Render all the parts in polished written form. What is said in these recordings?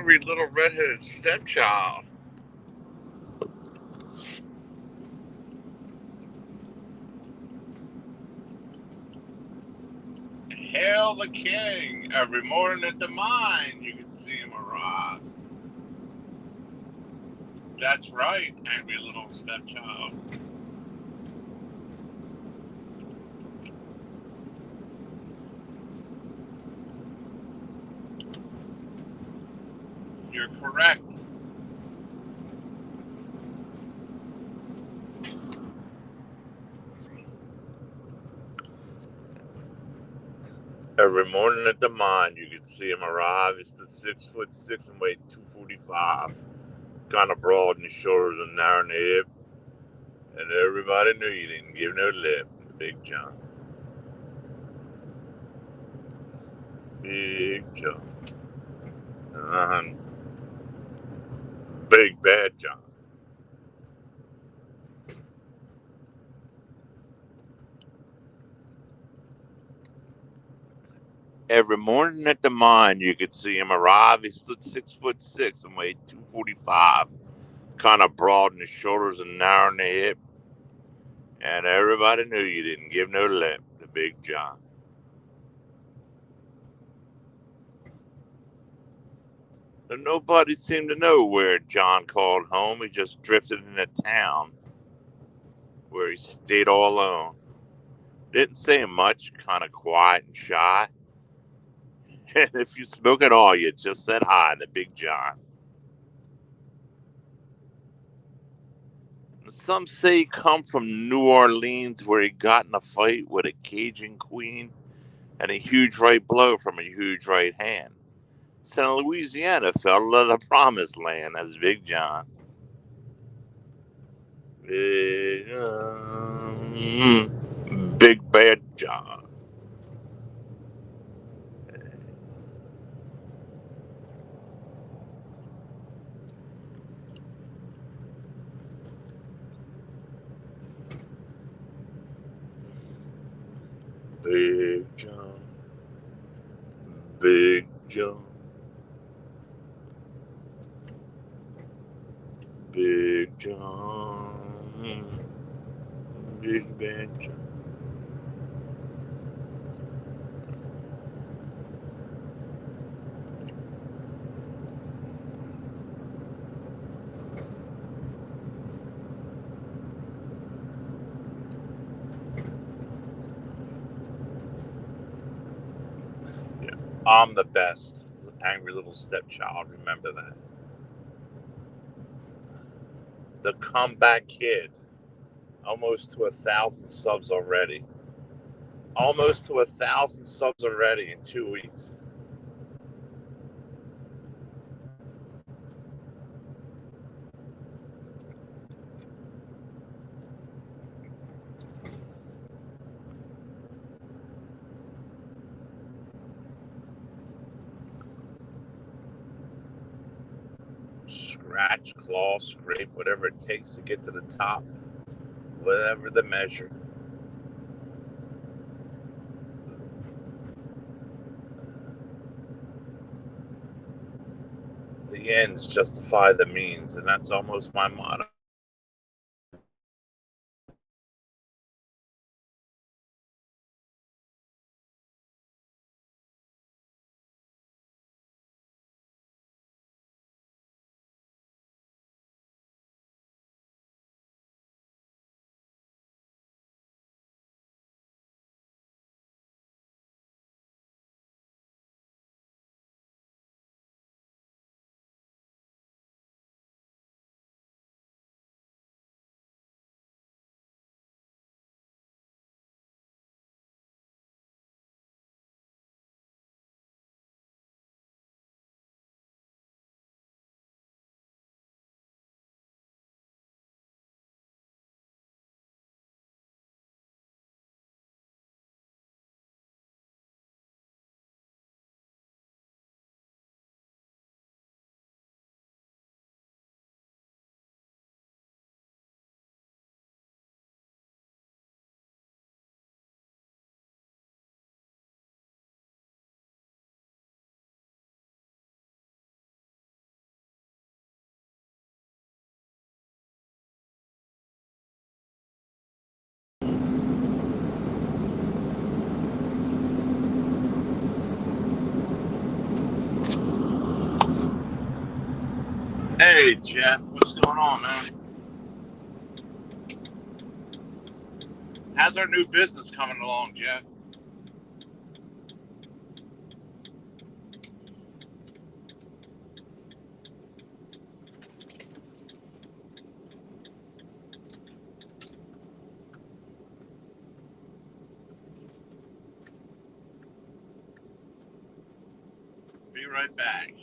angry little redheaded stepchild. Hail the king! Every morning at the mine, you can see him arrive. That's right, angry little stepchild. You're correct. Every morning at the mine, you can see him arrive. He's the 6'6" and weighed 245. Kind of broad in the shoulders and narrow in the hip. And everybody knew you didn't give no lip. Big John. Big John. Big Bad John. Every morning at the mine, you could see him arrive. He stood 6'6" and weighed 245. Kind of broad in the shoulders and narrow in the hip. And everybody knew you didn't give no lip. The Big John. And nobody seemed to know where John called home. He just drifted into town where he stayed all alone. Didn't say much, kind of quiet and shy. And if you spoke at all, you just said hi to Big John. Some say he come from New Orleans where he got in a fight with a Cajun queen and a huge right blow from a huge right hand. Said Louisiana fell to the promised land as Big John. Big, Big Bad John. Big John. Big John. Big John. Big Bad John. Yeah. I'm the best. Angry little stepchild. Remember that. The comeback kid. Almost to 1,000 subs already. Almost to 1,000 subs already in 2 weeks. Scratch, claw, scrape, whatever it takes to get to the top, whatever the measure. The ends justify the means, and that's almost my motto. Hey, Jeff, what's going on, man? How's our new business coming along, Jeff? Be right back.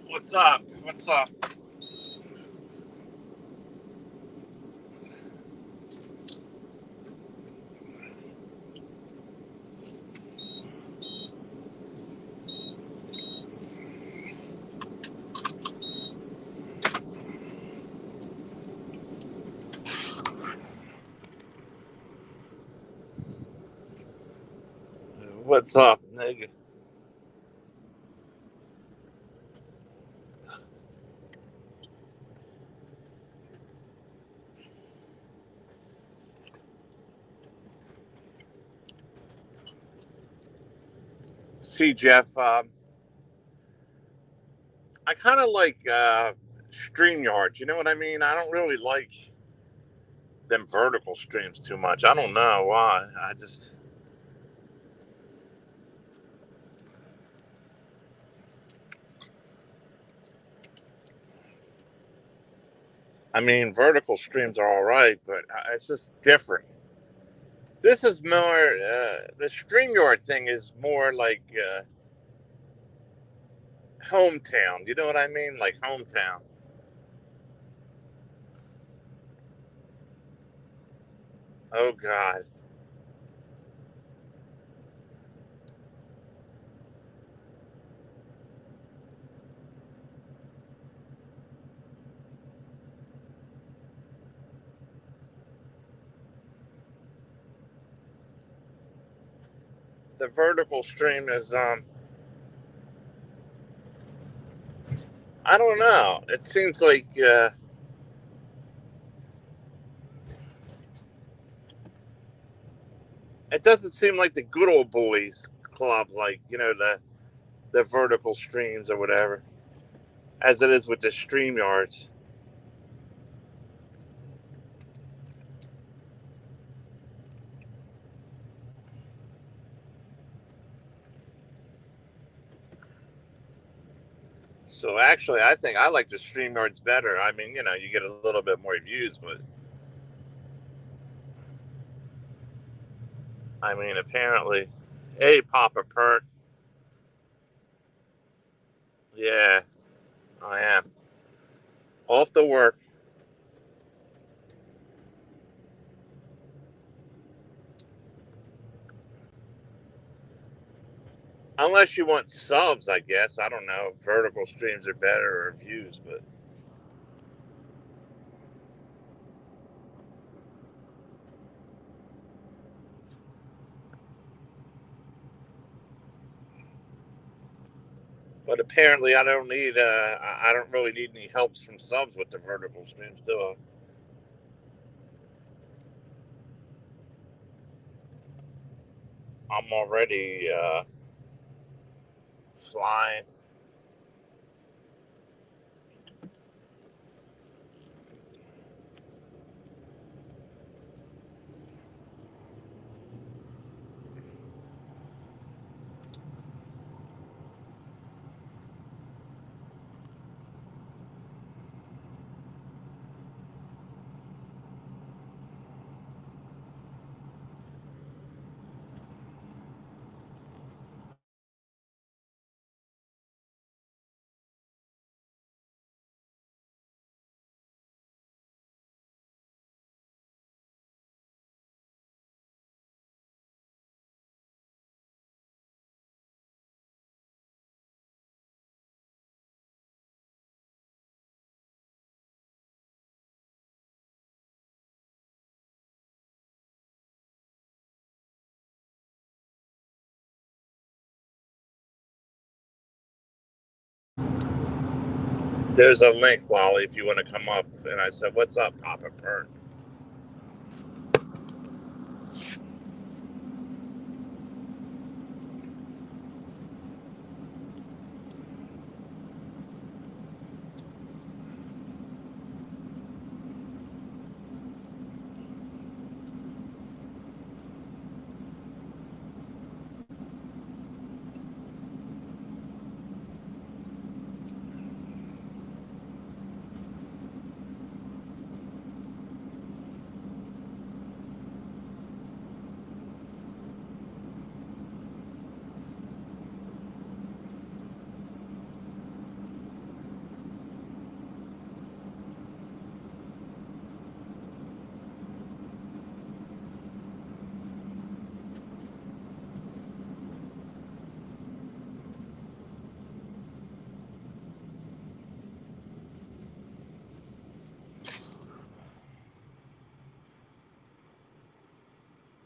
What's up? What's up? What's up, nigga? See, Jeff, I kind of like StreamYard. You know what I mean? I don't really like them vertical streams too much. I don't know why. I just. I mean, vertical streams are all right, but it's just different. This is more the StreamYard thing is more like hometown. You know what I mean? Like hometown. Oh God, the vertical stream is I don't know. It seems like it doesn't seem like the good old boys club, like the vertical streams or whatever, as it is with the stream yards. So actually, I think I like the stream yards better. I mean, you get a little bit more views, but I mean, apparently, hey, Papa Perk, yeah, I am off to work. Unless you want subs, I guess. I don't know. Vertical streams are better or views, but apparently I don't need. I don't really need any helps from subs with the vertical streams, do I? I'm already flying. There's a link, Lolly, if you want to come up. And I said, "What's up, Papa Perk?"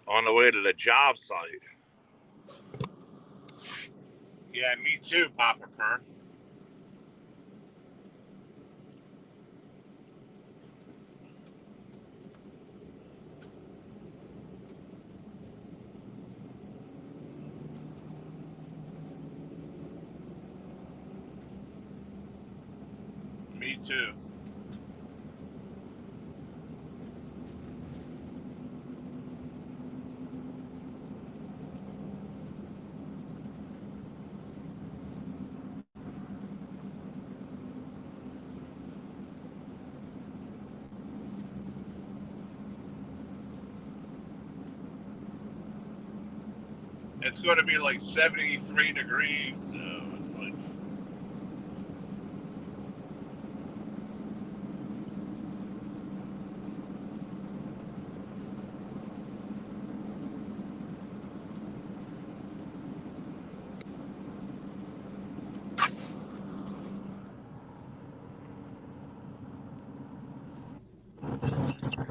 On the way to the job site. Yeah, me too, Papa Perk. Me too. It's going to be like 73 degrees, so it's like.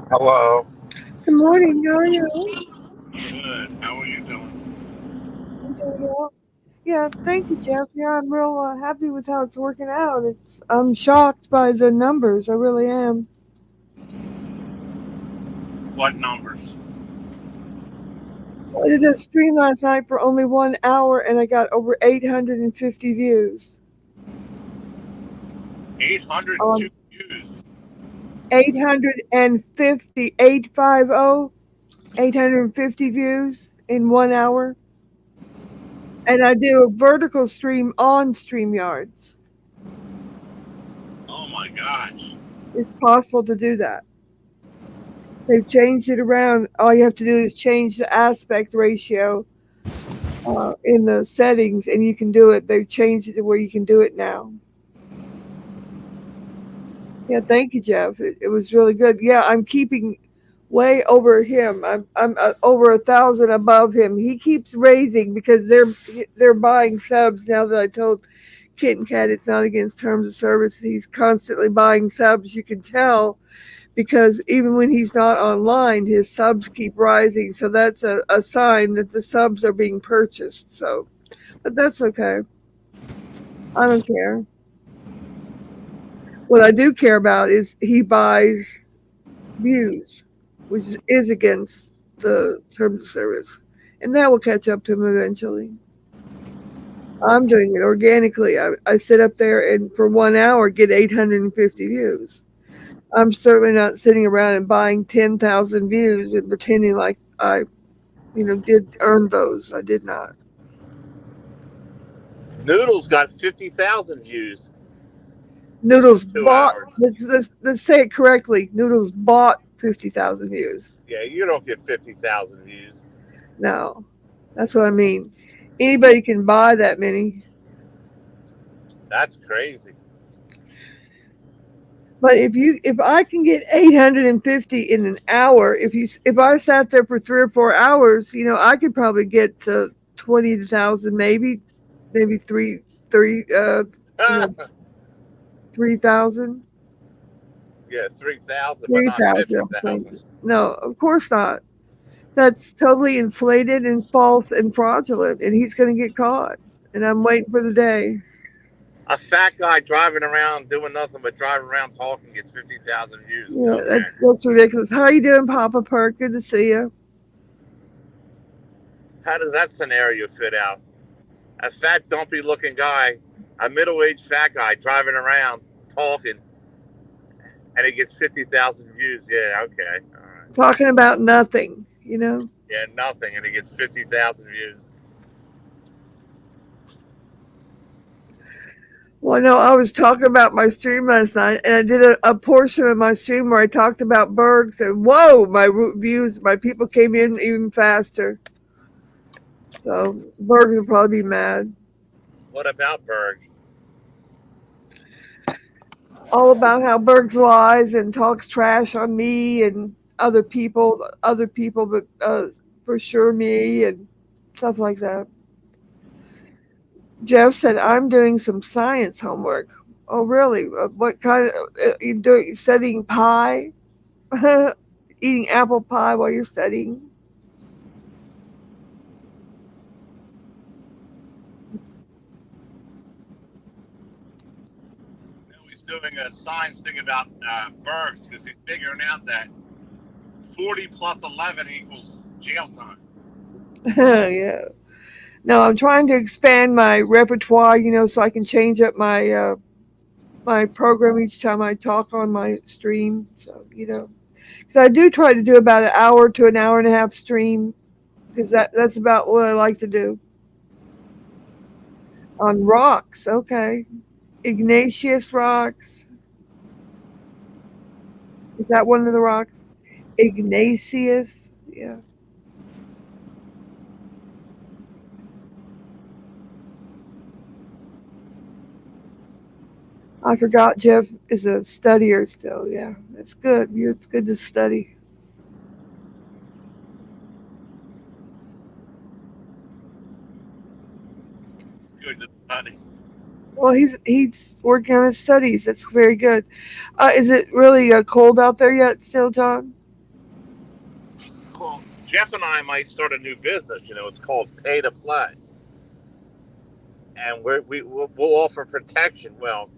Hello. Good morning. How are you? Good. How are you doing? I'm doing well. Yeah, thank you, Jeff. Yeah, I'm real happy with how it's working out. I'm shocked by the numbers. I really am. What numbers? I did a stream last night for only 1 hour, and I got over 850 views. 802 views. 850, 850, 850 views in 1 hour. And I do a vertical stream on StreamYards. Oh my gosh. It's possible to do that. They've changed it around. All you have to do is change the aspect ratio in the settings, and you can do it. They've changed it to where you can do it now. Yeah, thank you, Jeff. It was really good. Yeah, I'm keeping way over him. I'm over 1,000 above him. He keeps raising because they're buying subs now that I told Kitten Cat it's not against terms of service. He's constantly buying subs. You can tell because even when he's not online, his subs keep rising. So that's a sign that the subs are being purchased. So, but that's okay. I don't care. What I do care about is he buys views, which is against the terms of service. And that will catch up to him eventually. I'm doing it organically. I sit up there and for 1 hour get 850 views. I'm certainly not sitting around and buying 10,000 views and pretending like I did earn those. I did not. Noodles got 50,000 views in Noodles two bought. hours. Let's say it correctly. Noodles bought 50,000 views. Yeah, you don't get 50,000 views. No, that's what I mean. Anybody can buy that many. That's crazy. But if I can get 850 in an hour, if I sat there for 3 or 4 hours, I could probably get to 20,000, maybe three, you know, 3,000. Yeah, 3,000, but not 3,000, I'm thinking. 50,000. No, of course not. That's totally inflated and false and fraudulent, and he's going to get caught. And I'm waiting for the day. A fat guy driving around doing nothing but driving around talking gets 50,000 views. Yeah, Okay. that's ridiculous. How you doing, Papa Perk? Good to see you. How does that scenario fit out? A fat, dumpy looking guy, a middle aged fat guy driving around talking, and he gets 50,000 views. Yeah, okay. All right. Talking about nothing. Yeah, nothing, and he gets 50,000 views. Well, no, I was talking about my stream last night, and I did a portion of my stream where I talked about Bergs, and whoa, my people came in even faster. So Bergs will probably be mad. What about Berg? All about how Bergs lies and talks trash on me and other people, but for sure me and stuff like that. Jeff said I'm doing some science homework. Oh, really? What kind of you doing? Studying pie? Eating apple pie while you're studying? No, he's doing a science thing about Bergs because he's figuring out that 40 plus 11 equals jail time. Yeah. No, I'm trying to expand my repertoire, so I can change up my program each time I talk on my stream. So, because I do try to do about an hour to an hour and a half stream because that's about what I like to do. On rocks, okay. Ignatius rocks. Is that one of the rocks? Ignatius. Yeah. I forgot Jeff is a studier still. Yeah, that's good. It's good to study. Good to study. Well, he's working on his studies. That's very good. Is it really cold out there yet, still, John? Well, Jeff and I might start a new business. It's called Pay to Play, and we'll offer protection. Well,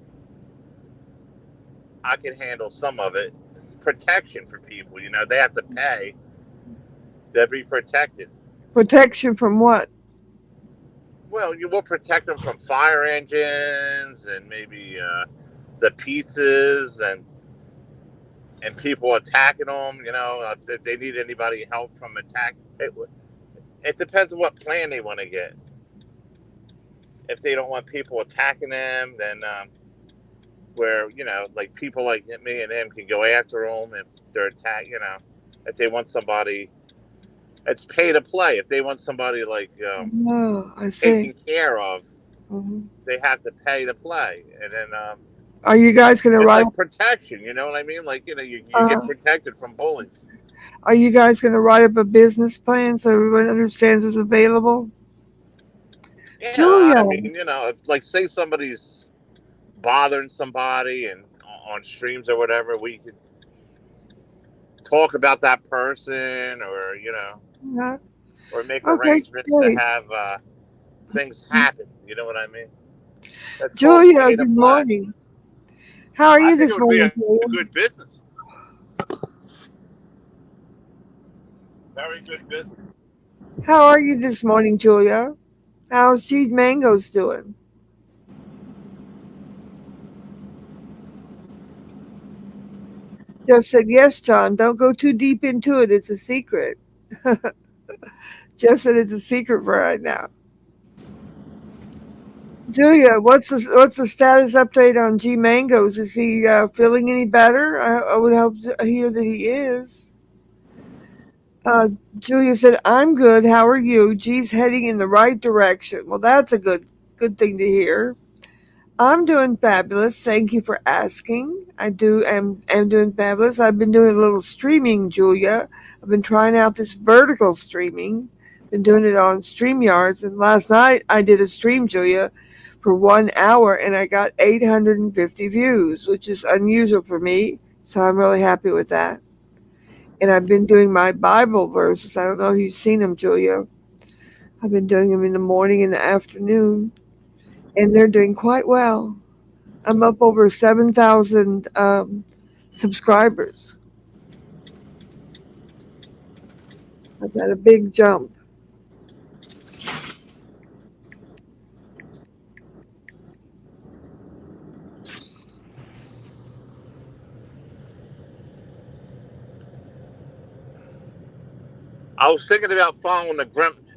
I can handle some of it. Protection for people. They have to pay. They'll be protected. Protection from what? Well, you will protect them from fire engines and maybe the pizzas and people attacking them. If they need anybody help from attack, it depends on what plan they want to get. If they don't want people attacking them, then where like people like me and him can go after them if they're attacked. If they want somebody, it's pay to play. If they want somebody like Oh, I taken see. care of, Hmm. they have to pay to play, and then Are you guys gonna it's write? like protection. You know what I mean? Like you get Uh, protected from bullies. are you guys gonna write up a business plan so everyone understands what's available? Yeah, Julia. I mean, if like say somebody's bothering somebody and on streams or whatever, we could talk about that person, or Yeah. or make Okay, arrangements to great. have things happen. You know what I mean? That's called Julia, pay to good play. morning. How are I you think it this would be morning, a Julia? good business. Very good business. How are you this morning, Julia? How's Cheese Mangoes doing? Jeff said, yes, John, don't go too deep into it. It's a secret. Jeff said it's a secret for right now. Julia, what's the status update on G Mangoes? Is he feeling any better? I would hope to hear that he is. Uh, Julia said, I'm good. How are you? G's heading in the right direction. Well, that's a good thing to hear. I'm doing fabulous. Thank you for asking. I am doing fabulous. I've been doing a little streaming, Julia. I've been trying out this vertical streaming. Been doing it on StreamYards, and last night I did a stream, Julia, for 1 hour, and I got 850 views, which is unusual for me. So I'm really happy with that. And I've been doing my Bible verses. I don't know if you've seen them, Julia. I've been doing them in the morning and the afternoon, and they're doing quite well. I'm up over 7,000 subscribers. I've got a big jump. I was thinking about following the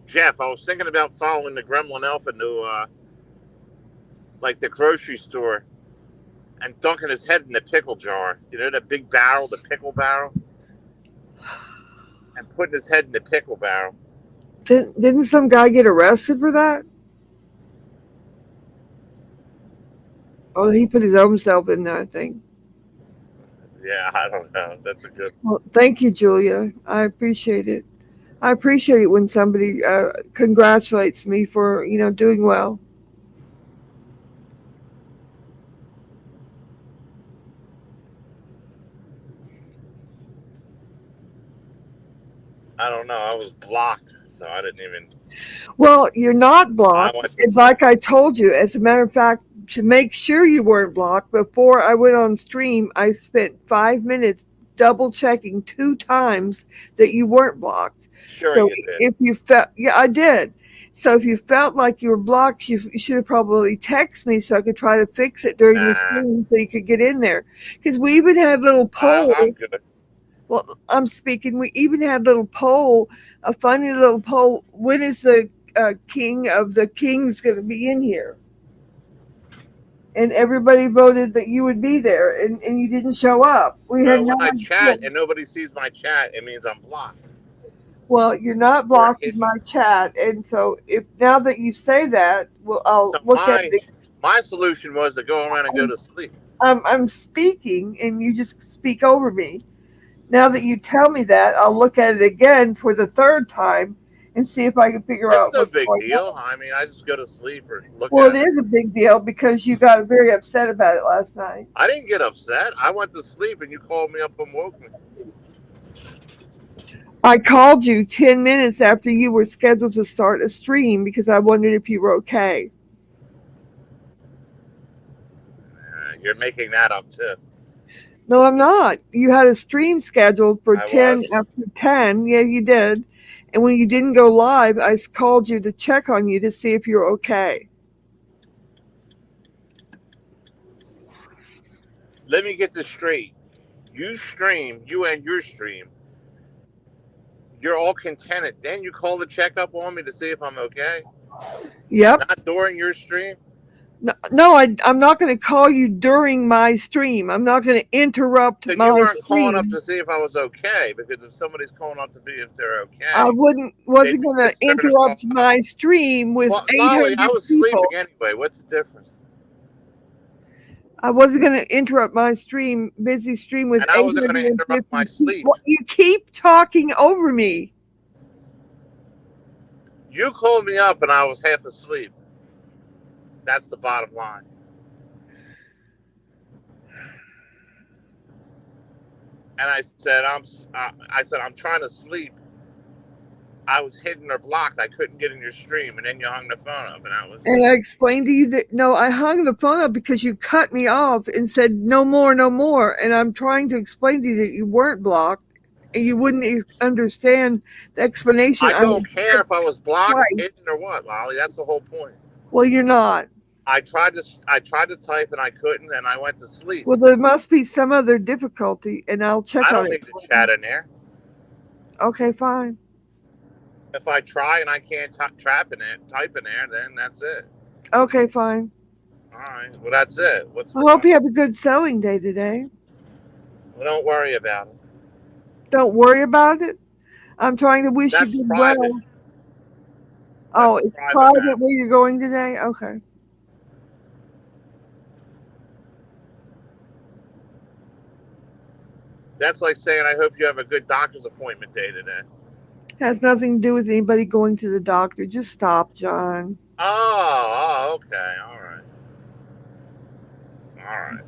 Jeff. I was thinking about following the Gremlin Alpha to like the grocery store and dunking his head in the pickle jar. The big barrel, the pickle barrel, and putting his head in the pickle barrel. Didn't some guy get arrested for that? Oh, he put his own self in there, I think. Yeah, I don't know. That's a good. Well, thank you, Julia. I appreciate it. I appreciate it when somebody congratulates me for doing well. I don't know. I was blocked, so I didn't even. Well, you're not I blocked. went to And sleep. like I told you, as a matter of fact, to make sure you weren't blocked, before I went on stream, I spent 5 minutes double checking 2 times that you weren't blocked. Sure, So you did. if you felt, yeah, I did. So if you felt like you were blocked, you should have probably texted me so I could try to fix it during the Nah, stream so you could get in there. Because we even had little polls. I'm good. Well, I'm speaking. We even had a little poll, a funny little poll. When is the king of the kings going to be in here? And everybody voted that you would be there, and you didn't show up. We had Well, no when I idea. chat and nobody sees my chat, it means I'm blocked Well, you're not or blocked in hidden. my chat, and so if now that you say that, well, I'll So look at my it. my solution was to go around and go to sleep. I'm speaking and you just speak over me. Now that you tell me that, I'll look at it again for the third time and see if I can figure It's out no what's big going on. deal. I mean, I just go to sleep or look Well, it at it. is a big deal because you got very upset about it last night. I didn't get upset. I went to sleep and you called me up and woke me. I called you 10 minutes after you were scheduled to start a stream because I wondered if you were okay. You're making that up too. No, I'm not. You had a stream scheduled for I 10 was. after 10. Yeah, you did. And when you didn't go live, I called you to check on you to see if you're okay. Let me get this straight. You and your stream, you're all contented. Then you call to check up on me to see if I'm okay. Yep. Not during your stream. No, I'm not going to call you during my stream. I'm not going to interrupt Then you my weren't calling up stream. to see if I was okay, because if somebody's calling up to be if they're I okay, wasn't they'd be going to concerned if interrupt my stream with well, Lolly, I 800 was sleeping people. anyway. What's the difference? I wasn't going to interrupt my stream, busy stream with And I wasn't going to interrupt 850 my sleep. people. You keep talking over me. You called me up and I was half asleep. That's the bottom line. And I said, I'm trying to sleep. I was hidden or blocked. I couldn't get in your stream, and then you hung the phone up, and I was. And I explained to you that no, I hung the phone up because you cut me off and said no more, no more. And I'm trying to explain to you that you weren't blocked and you wouldn't understand the explanation. I I don't care if I was blocked, twice. hidden, or what, Lolly. That's the whole point. Well, you're not. I tried to type and I couldn't, and I went to sleep. Well, there must be some other difficulty, and I'll check I on don't it. need to chat in there. Okay, fine. If I try and I can't type in there, then that's it. Okay, fine. All right. Well, that's it. I hope you have a good selling day today. Well, don't worry about it. Don't worry about it. I'm trying to wish That's you did private. well. Oh, That's a it's private private matter. where you're going today? Okay. That's like saying, I hope you have a good doctor's appointment day today. Has nothing to do with anybody going to the doctor. Just stop, John. Oh, okay. All right. All right.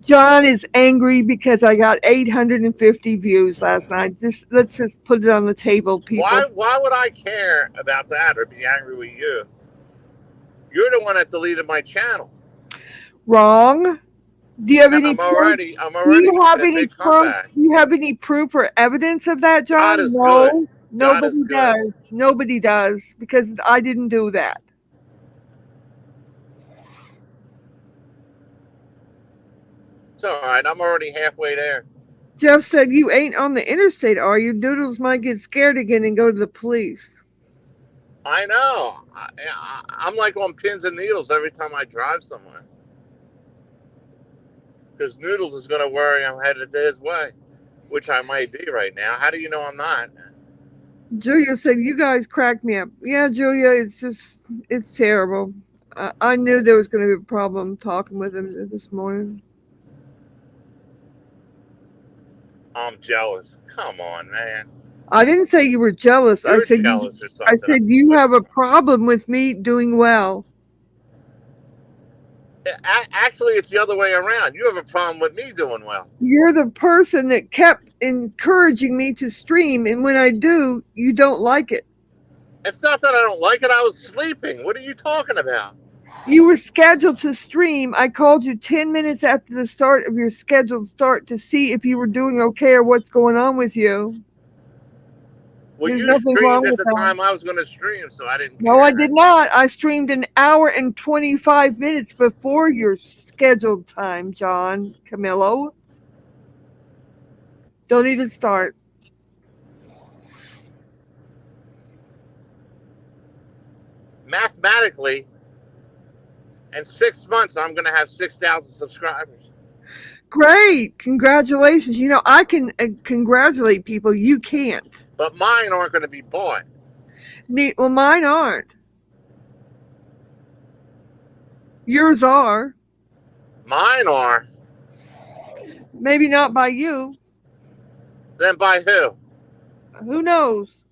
John is angry because I got 850 views last night. Let's just put it on the table, people. Why would I care about that or be angry with you? You're the one that deleted my channel. Wrong. Do you have any I'm already do you have any big proof? comeback. Do you have any proof or evidence of that, John? God is No. good. Nobody God is does. good. Nobody does because I didn't do that. It's all right. I'm already halfway there. Jeff said you ain't on the interstate, are you? Doodles might get scared again and go to the police. I know. I'm like on pins and needles every time I drive somewhere. Because Noodles is going to worry I'm headed his way, which I might be right now. How do you know I'm not? Julia said, you guys cracked me up. Yeah, Julia, it's terrible. I knew there was going to be a problem talking with him this morning. I'm jealous. Come on, man. I didn't say you were jealous. You're jealous or something. I said you have a problem with me doing well. Actually, it's the other way around. You have a problem with me doing well. You're the person that kept encouraging me to stream, and when I do, you don't like it. It's not that I don't like it. I was sleeping. What are you talking about? You were scheduled to stream. I called you 10 minutes after the start of your scheduled start to see if you were doing okay or what's going on with you. Well, There's you nothing wrong streamed at with the that. time I was going to stream, so I didn't care. No, I did not. I streamed an hour and 25 minutes before your scheduled time, John Camillo. Don't even start. Mathematically, in 6 months, I'm going to have 6,000 subscribers. Great. Congratulations. You know, I can congratulate people. You can't. But mine aren't going to be bought. Well, mine aren't. Yours are. Mine are. Maybe not by you. Then by who? Who knows?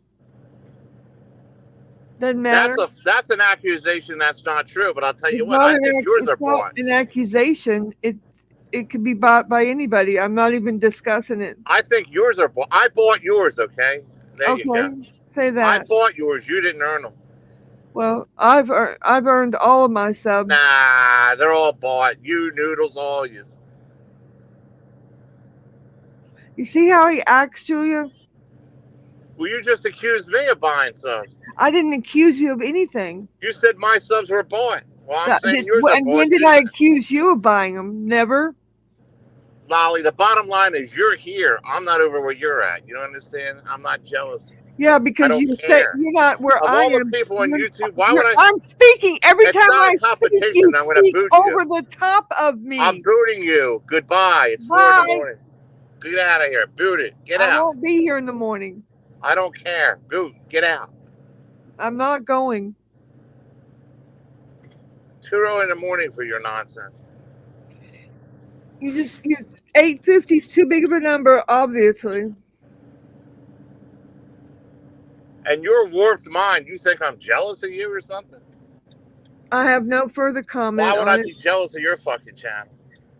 Doesn't matter. That's an accusation that's not true. But I'll tell you It's what, not, I think yours are it's not bought. an accusation. It could be bought by anybody. I'm not even discussing it. I think yours are bought. I bought yours. Okay. There you go. Say that. I bought yours. You didn't earn them. Well, I've earned all of my subs. Nah, they're all bought. You noodles, all you. You see how he acts, Julia? Well, you just accused me of buying subs. I didn't accuse you of anything. You said my subs were bought. Well, I'm saying yours are And bought. when did I accuse you of buying them? Never. Lolly, the bottom line is you're here. I'm not over where you're at. You understand? I'm not jealous. Yeah, because you say you're not where I am. Of all the people on YouTube, why would I? I'm speaking every time I competition. Speak, you I'm going to boot you. over the top of me. I'm booting you. Goodbye. It's 4 in the morning. Get out of here. Boot it. Get out. I won't be here in the morning. I don't care. Boot. Get out. I'm not going. 2 in the morning for your nonsense. You 850 is too big of a number, obviously. And your warped mind, you think I'm jealous of you or something? I have no further comment. Why would I be jealous of your fucking channel?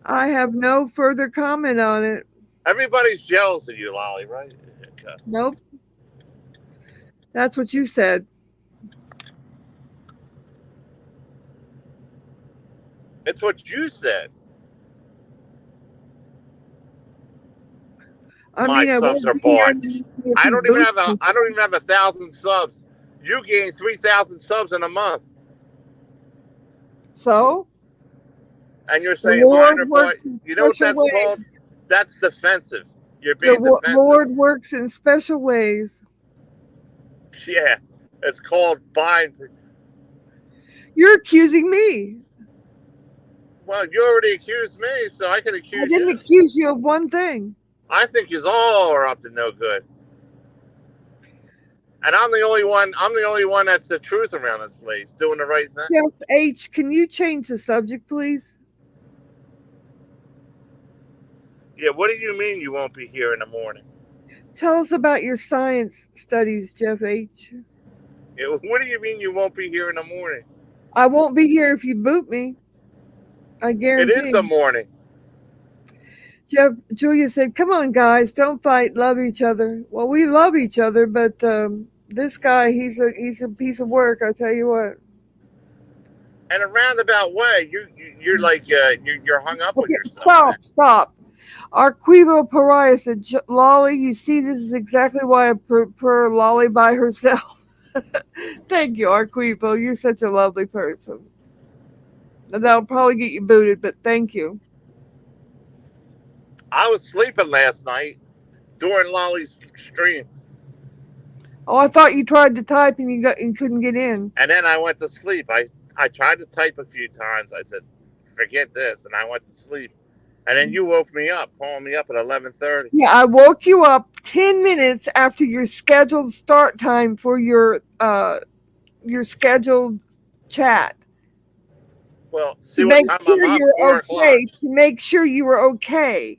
I have no further comment on it. Everybody's jealous of you, Lolly, right? Okay. Nope. That's what you said. It's what you said. My subs are bought. I don't even have 1,000 subs. You gain 3,000 subs in a month. So? And you're saying mine are bought. You know what that's called? That's defensive. You're being defensive. The Lord works in special ways. Yeah, it's called buying. You're accusing me. Well, you already accused me, so I can accuse you. I didn't accuse you of one thing. I think you all are up to no good. And I'm the only one that's the truth around this place, doing the right thing. Jeff H, can you change the subject, please? Yeah, what do you mean you won't be here in the morning? Tell us about your science studies, Jeff H. Yeah, what do you mean you won't be here in the morning? I won't be here if you boot me. I guarantee. It is the morning. Julia said, come on, guys, don't fight, love each other. Well, we love each other, but this guy, he's a piece of work, I tell you what. In a roundabout way, you're like, you're hung up with yourself. Stop. Arquivo Pariah said, Lolly, you see, this is exactly why I prefer Lolly by herself. Thank you, Arquivo. You're such a lovely person. And that'll probably get you booted, but thank you. I was sleeping last night during Lolly's stream. Oh, I thought you tried to type and you couldn't get in. And then I went to sleep. I tried to type a few times. I said, forget this, and I went to sleep. And then you woke me up, calling me up at 11:30. Yeah, I woke you up 10 minutes after your scheduled start time for your scheduled chat. Well, see what time I'm up, 4 o'clock. To make sure you were okay.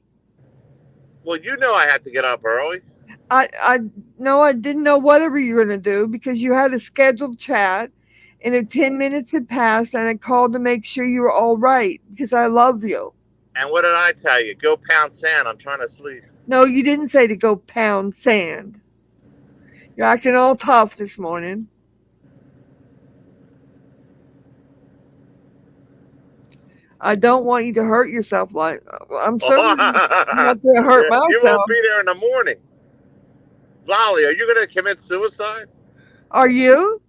Well, you know I had to get up early. I didn't know whatever you were going to do because you had a scheduled chat and 10 minutes had passed and I called to make sure you were all right because I love you. And what did I tell you? Go pound sand. I'm trying to sleep. No, you didn't say to go pound sand. You're acting all tough this morning. I don't want you to hurt yourself. I'm certainly not going to hurt myself. You won't be there in the morning. Lolly, are you going to commit suicide? Are you?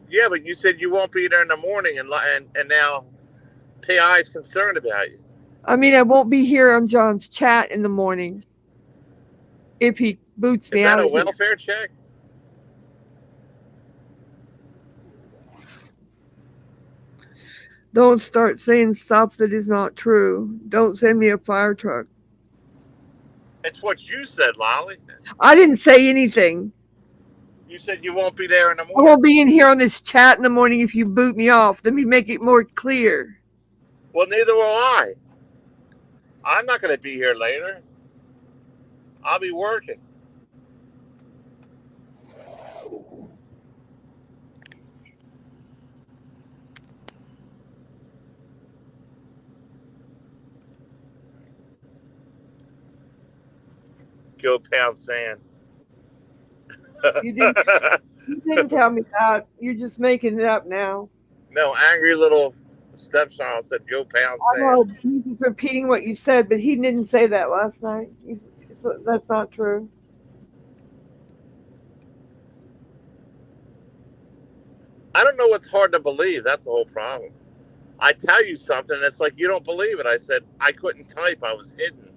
Yeah, but you said you won't be there in the morning, and now PI is concerned about you. I mean, I won't be here on John's chat in the morning if he boots me out. Is that a welfare check? Don't start saying stuff that is not true. Don't send me a fire truck. It's what you said, Lolly. I didn't say anything. You said you won't be there in the morning. I won't be in here on this chat in the morning if you boot me off. Let me make it more clear. Well, neither will I. I'm not going to be here later. I'll be working. Go pound sand. You didn't tell me that. You're just making it up now. No, angry little stepchild said, "Go pound I know sand." he's just repeating what you said, but he didn't say that last night. That's not true. I don't know what's hard to believe. That's the whole problem. I tell you something, and it's like you don't believe it. I said I couldn't type. I was hidden.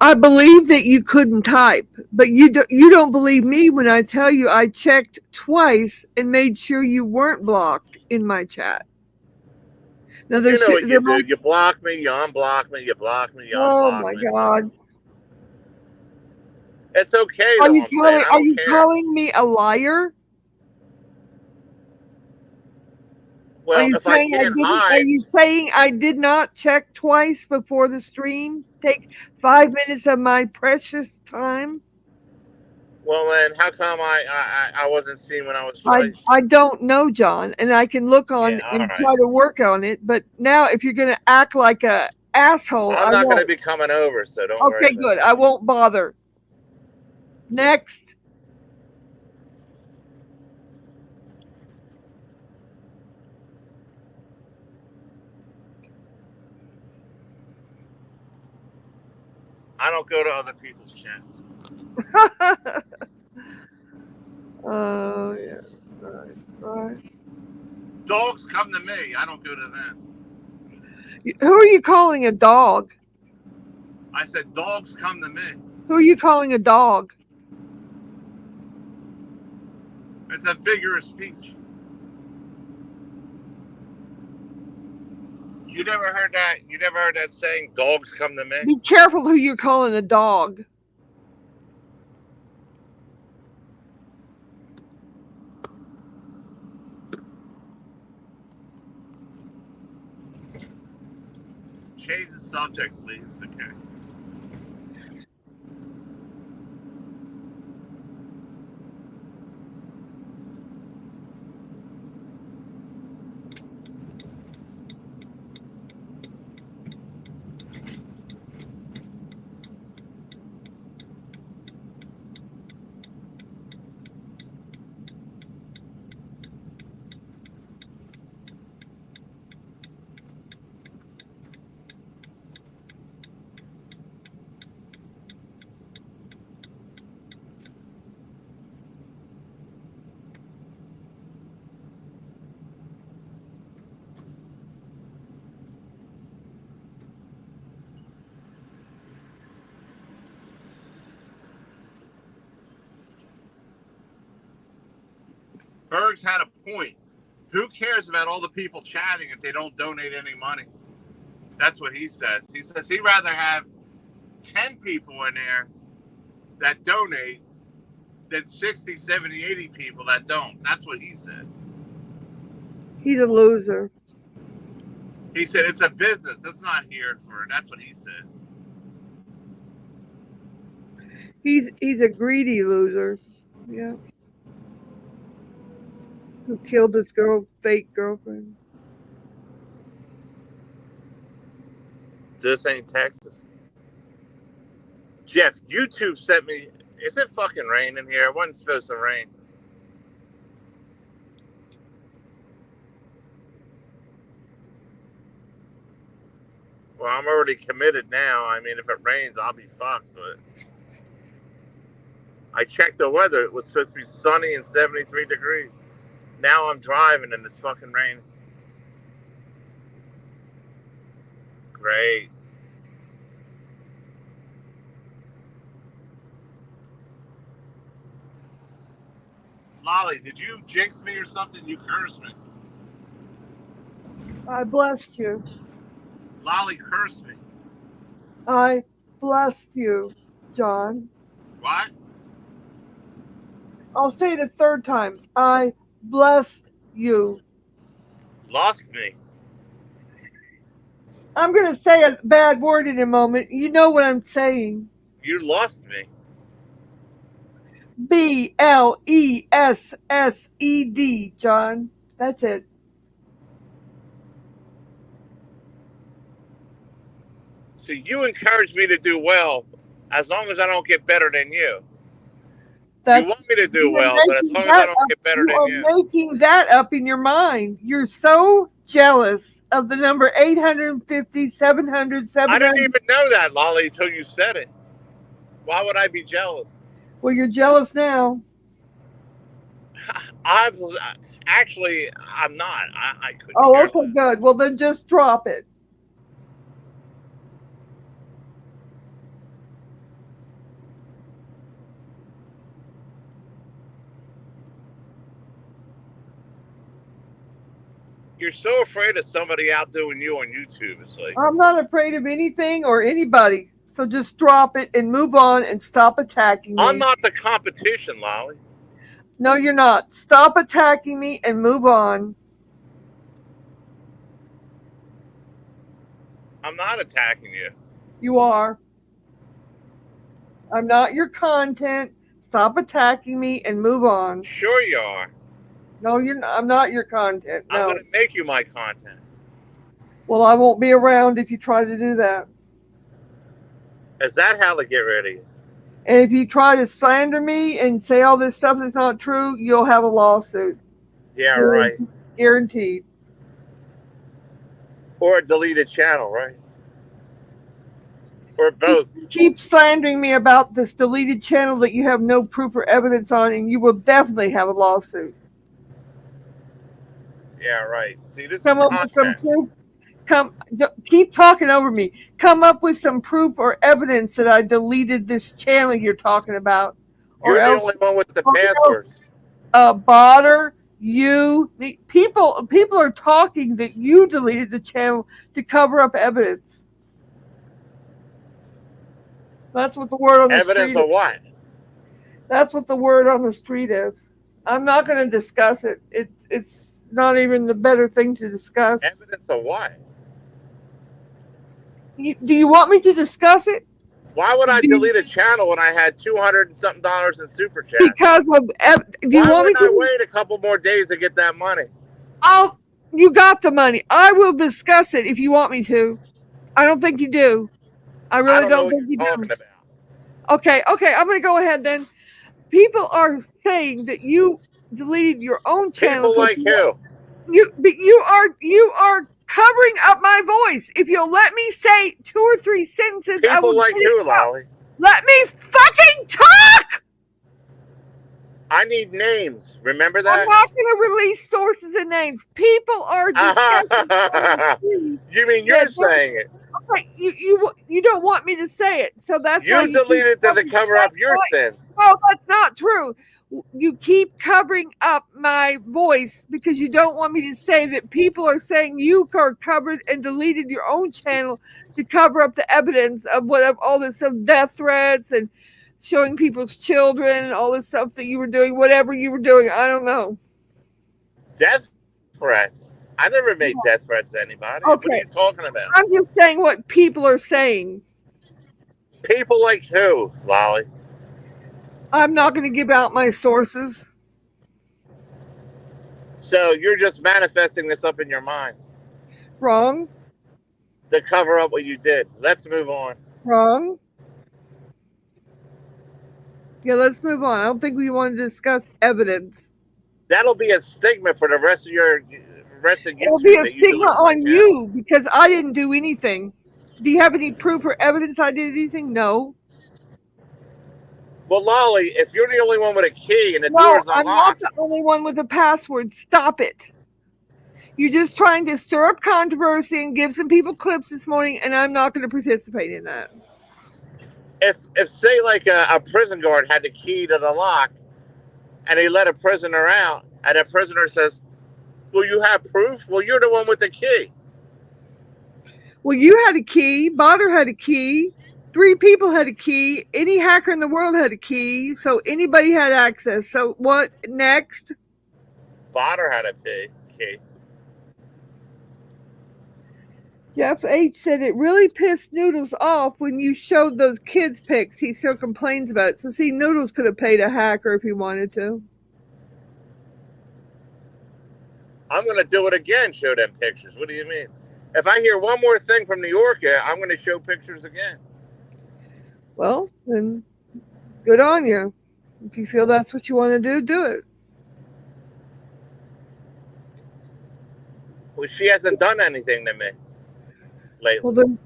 I believe that you couldn't type, but you don't believe me when I tell you I checked twice and made sure you weren't blocked in my chat. Now You know what you do. You block me, you unblock me, you block me, you Oh unblock my me. God. It's okay, Are though, you I'm saying. I don't care. calling me a liar? Well, if I can't hide. Are you saying I did not check twice before the stream? Take 5 minutes of my precious time? Well, then, how come I wasn't seen when I was twice? I don't know, John, and I can look on Yeah, all and right. try to work on it. But now, if you're going to act like a asshole, I'm I not going to won't. be coming over, so don't worry Okay, about good. it. I won't bother. Next. I don't go to other people's chats. Oh, yeah. Right. Dogs come to me. I don't go to them. Who are you calling a dog? I said dogs come to me. Who are you calling a dog? It's a figure of speech. You never heard that? You never heard that saying, dogs come to me? Be careful who you're calling a dog. Change the subject, please. Okay. Berg's had a point. Who cares about all the people chatting if they don't donate any money? That's what he says. He says he'd rather have 10 people in there that donate than 60, 70, 80 people that don't. That's what he said. He's a loser. He said it's a business. It's not here for. That's what he said. He's a greedy loser. Yeah. Who killed his fake girlfriend. This ain't Texas. Jeff, YouTube sent me. Is it fucking raining here? It wasn't supposed to rain. Well, I'm already committed now. I mean, if it rains, I'll be fucked. But I checked the weather. It was supposed to be sunny and 73 degrees. Now I'm driving and it's fucking raining. Great. Lolly, did you jinx me or something? You cursed me. I blessed you. Lolly cursed me. I blessed you, John. What? I'll say it a third time. I blessed you. Lost me. I'm going to say a bad word in a moment. You know what I'm saying. You lost me. BLESSED, John. That's it. So you encourage me to do well as long as I don't get better than you. You That's want me to do you're well, but as making long as I that don't up. get better You than are you. making that up in your mind. You're so jealous of the number 850, 700, I didn't 700. even know that, Lolly, until you said it. Why would I be jealous? Well, you're jealous now. I'm actually, I'm not. I couldn't Oh, care okay, less. good. Well, then just drop it. You're so afraid of somebody outdoing you on YouTube. It's like, I'm not afraid of anything or anybody. So just drop it and move on and stop attacking I'm me. not the competition, Lolly. No, you're not. Stop attacking me and move on. I'm not attacking you. You are. I'm not your content. Stop attacking me and move on. Sure you are. No, you're not. I'm not your content. I'm No. going to make you my content. Well, I won't be around if you try to do that. Is that how to get rid of you? And if you try to slander me and say all this stuff that's not true, you'll have a lawsuit. Yeah, right. Guaranteed. Or a deleted channel, right? Or both. Keep slandering me about this deleted channel that you have no proof or evidence on, and you will definitely have a lawsuit. Yeah, right. See, this Come is up with some content. proof. Keep talking over me. Come up with some proof or evidence that I deleted this channel you're talking about, or You're the else, only one with the or else, passwords. Botter, people are talking that you deleted the channel to cover up evidence. That's what the word on the Evidence street is. of what? That's what the word on the street is. I'm not going to discuss it. It's not even the better thing to discuss. Evidence of what? Do you want me to discuss it? Why would I delete a channel when I had $200 and something in super chat? Because of. Do you Why want me wouldn't I to? wait a couple more days to get that money? You got the money. I will discuss it if you want me to. I don't think you do. I really I don't know what think you're you talking do. about. Okay. I'm going to go ahead then. People are saying that you deleted your own channel. People like who? You are covering up my voice. If you'll let me say 2 or 3 sentences, I will. People like who, Lolly? Let me fucking talk. I need names. Remember that? I'm not going to release sources and names. People are discussing. You mean you're saying it? Okay, you don't want me to say it, so that's why you deleted it to cover up your sins. No, that's not true. You keep covering up my voice because you don't want me to say that people are saying you are covered and deleted your own channel to cover up the evidence of all this stuff, death threats and showing people's children and all this stuff that you were doing, whatever you were doing. I don't know. Death threats? I never made death threats to anybody. Okay. What are you talking about? I'm just saying what people are saying. People like who, Lolly? I'm not going to give out my sources. So you're just manifesting this up in your mind. Wrong. To cover up what you did. Let's move on. Wrong. Yeah, let's move on. I don't think we want to discuss evidence. That'll be a stigma for the rest of YouTube. It'll be a stigma on you because I didn't do anything. Do you have any proof or evidence I did anything? No. Well, Lolly, if you're the only one with a key and the door's unlocked... I'm not the only one with a password. Stop it. You're just trying to stir up controversy and give some people clips this morning, and I'm not going to participate in that. If say, like a prison guard had the key to the lock, and he let a prisoner out, and a prisoner says, well, you have proof? Well, you're the one with the key. Well, you had a key. Botter had a key. 3 people had a key. Any hacker in the world had a key. So anybody had access. So what next? Botter had a key. Jeff H said it really pissed Noodles off when you showed those kids' pics. He still complains about it. So, see, Noodles could have paid a hacker if he wanted to. I'm going to do it again, show them pictures. What do you mean? If I hear one more thing from New York, I'm going to show pictures again. Well, then good on you. If you feel that's what you want to do it. Well, she hasn't done anything to me lately. Well, then,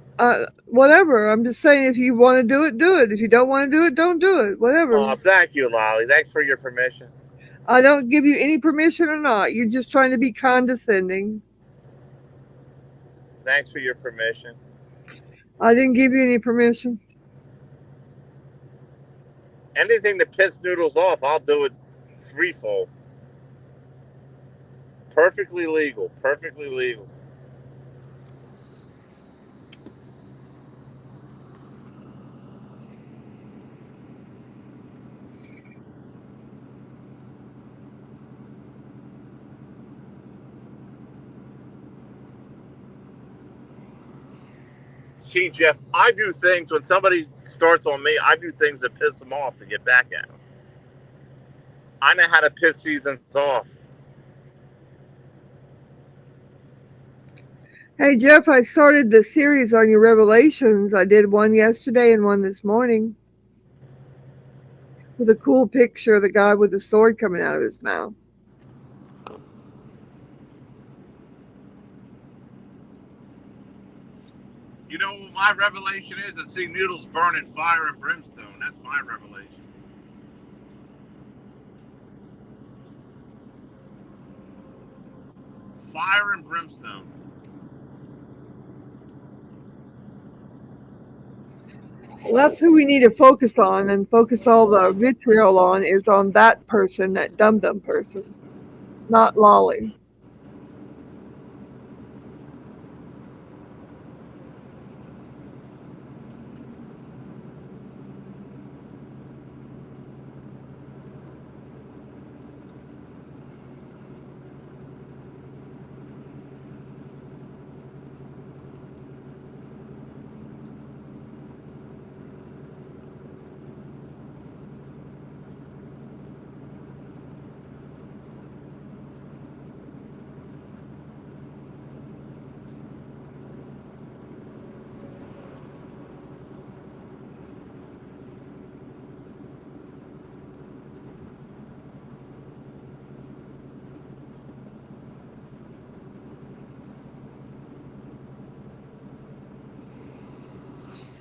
whatever. I'm just saying, if you want to do it, do it. If you don't want to do it, don't do it. Whatever. Oh, thank you, Lolly. Thanks for your permission. I don't give you any permission or not. You're just trying to be condescending. Thanks for your permission. I didn't give you any permission. Anything to piss Noodles off, I'll do it threefold. Perfectly legal. Perfectly legal. See, Jeff, I do things when somebody starts on me, I do things that piss them off to get back at them. I know how to piss seasons off. Hey, Jeff, I started the series on your revelations. I did one yesterday and one this morning with a cool picture of the guy with the sword coming out of his mouth. You know what my revelation is? I see Noodles burning fire and brimstone. That's my revelation. Fire and brimstone. Well, that's who we need to focus on and focus all the vitriol on is on that person, that dum-dum person, not Lolly.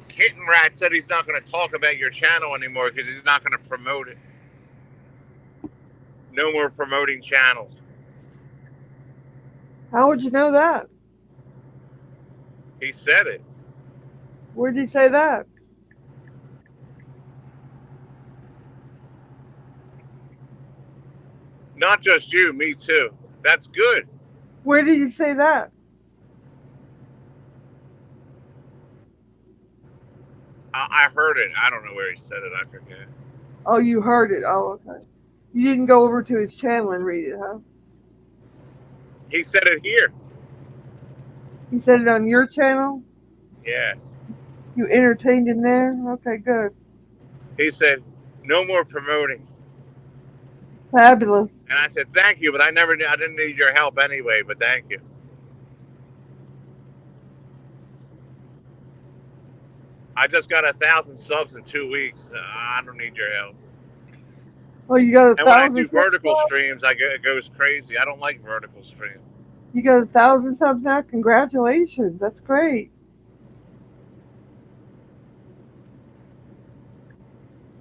Kitten Rat said he's not going to talk about your channel anymore because he's not going to promote it. No more promoting channels. How would you know that? He said it. Where did he say that? Not just you, me too. That's good. Where did you say that? I heard it. I don't know where he said it. I forget. Oh, you heard it. Oh, okay. You didn't go over to his channel and read it, huh? He said it here. He said it on your channel? Yeah. You entertained him there? Okay, good. He said, no more promoting. Fabulous. And I said, thank you, but I didn't need your help anyway, but thank you. I just got 1,000 subs in 2 weeks. I don't need your help. Oh, you got 1,000. And when I do vertical streams, it goes crazy. I don't like vertical streams. You got 1,000 subs now? Congratulations. That's great.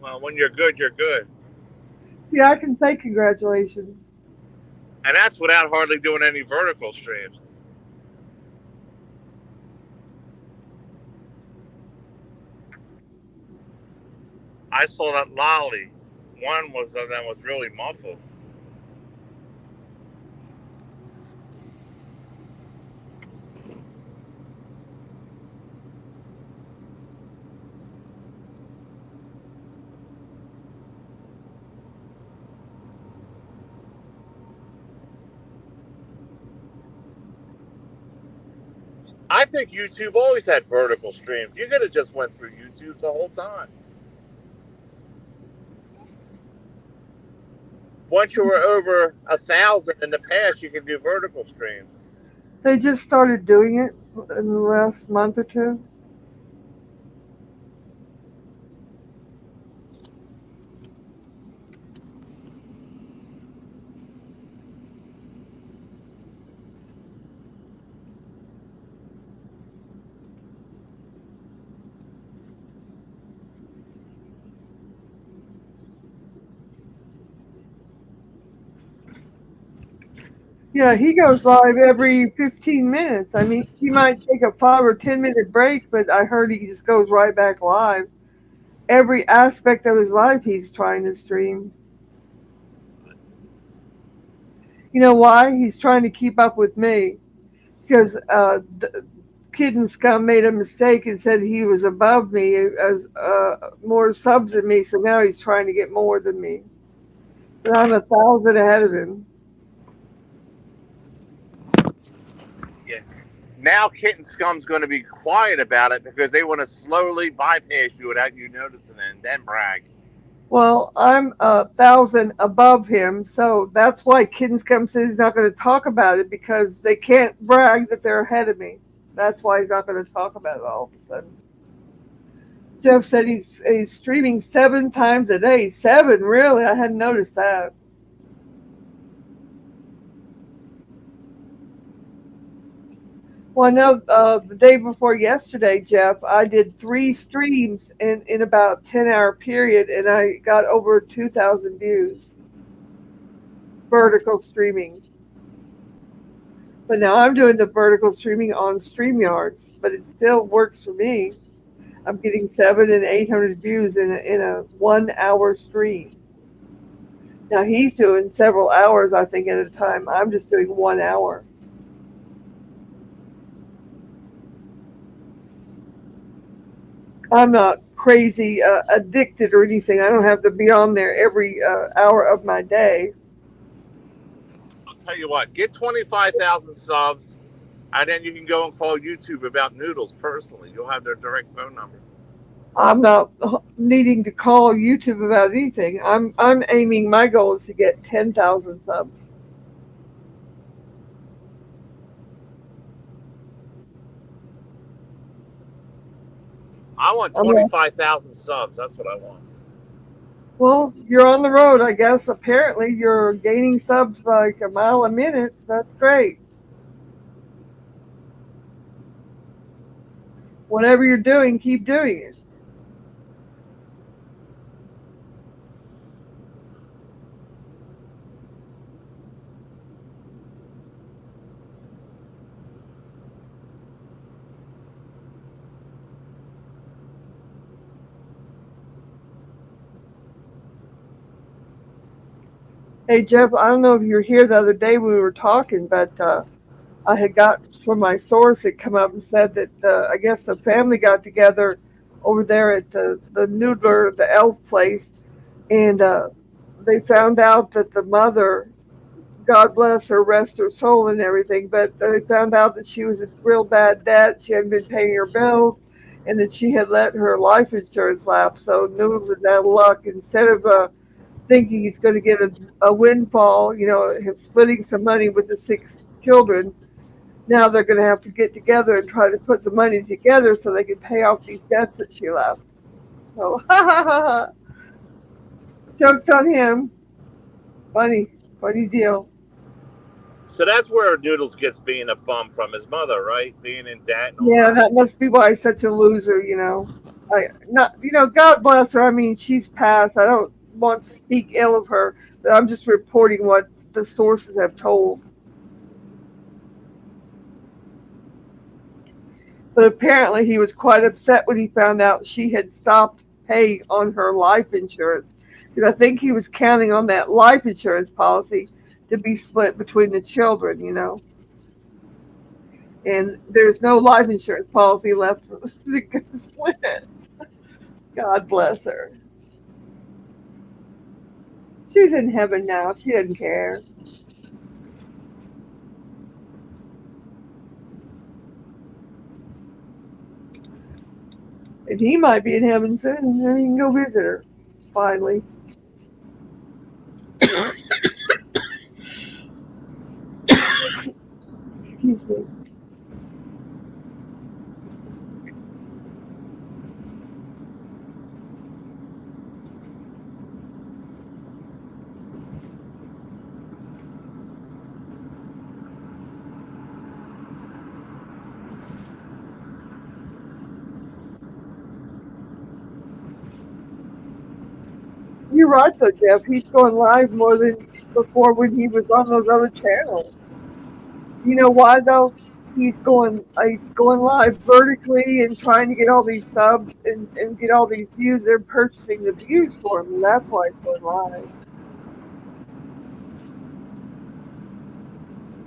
Well, when you're good, you're good. See, I can say congratulations. And that's without hardly doing any vertical streams. I saw that Lolly. One of them was really muffled. I think YouTube always had vertical streams. You could have just went through YouTube the whole time. Once you were over 1,000 in the past, you could do vertical streams. They just started doing it in the last month or two. Yeah, he goes live every 15 minutes. I mean, he might take a 5 or 10 minute break, but I heard he just goes right back live. Every aspect of his life he's trying to stream. You know why? He's trying to keep up with me because the Kid and Scum made a mistake and said he was above me as more subs than me. So now he's trying to get more than me. But I'm 1,000 ahead of him. Yeah. Now Kitten Scum's going to be quiet about it because they want to slowly bypass you without you noticing it and then brag. Well, I'm 1,000 above him, so that's why Kid and Scum says he's not going to talk about it because they can't brag that they're ahead of me. That's why he's not going to talk about it all of a sudden. Jeff said he's streaming 7 times a day. 7, really? I hadn't noticed that. Well, I know the day before yesterday, Jeff, I did 3 streams in about 10-hour period, and I got over 2,000 views. Vertical streaming. But now I'm doing the vertical streaming on StreamYards, but it still works for me. I'm getting 700 and 800 views in a 1 hour stream. Now he's doing several hours, I think, at a time. I'm just doing 1 hour. I'm not crazy addicted or anything. I don't have to be on there every hour of my day. I'll tell you what, get 25,000 subs, and then you can go and call YouTube about Noodles personally. You'll have their direct phone number. I'm not needing to call YouTube about anything. I'm aiming. My goal is to get 10,000 subs. I want 25,000 subs. That's what I want. Well, you're on the road, I guess. Apparently, you're gaining subs like a mile a minute. That's great. Whatever you're doing, keep doing it. Hey, Jeff, I don't know if you were here the other day when we were talking, but I had got from my source had come up and said that I guess the family got together over there at the Noodler, the elf place, and they found out that the mother, God bless her, rest her soul and everything, but they found out that she was in real bad debt. She hadn't been paying her bills, and that she had let her life insurance lapse. So Noodles is out of luck. Instead of thinking he's going to get a windfall, him splitting some money with the 6 children, now they're going to have to get together and try to put the money together so they can pay off these debts that she left. So, joke's on him. Funny deal. So that's where Noodles gets being a bum from his mother, right? Being in debt. And all Yeah, that must be why he's such a loser. God bless her. I mean, she's passed. I don't want to speak ill of her, but I'm just reporting what the sources have told. But apparently he was quite upset when he found out she had stopped paying on her life insurance. Because I think he was counting on that life insurance policy to be split between the children, And there's no life insurance policy left to split. God bless her. She's in heaven now. She doesn't care. And he might be in heaven soon, and he can go visit her. Finally. Excuse me. You're right though, Jeff. He's going live more than before when he was on those other channels. You know why though? He's going live vertically and trying to get all these subs and get all these views. They're purchasing the views for him, and that's why he's going live.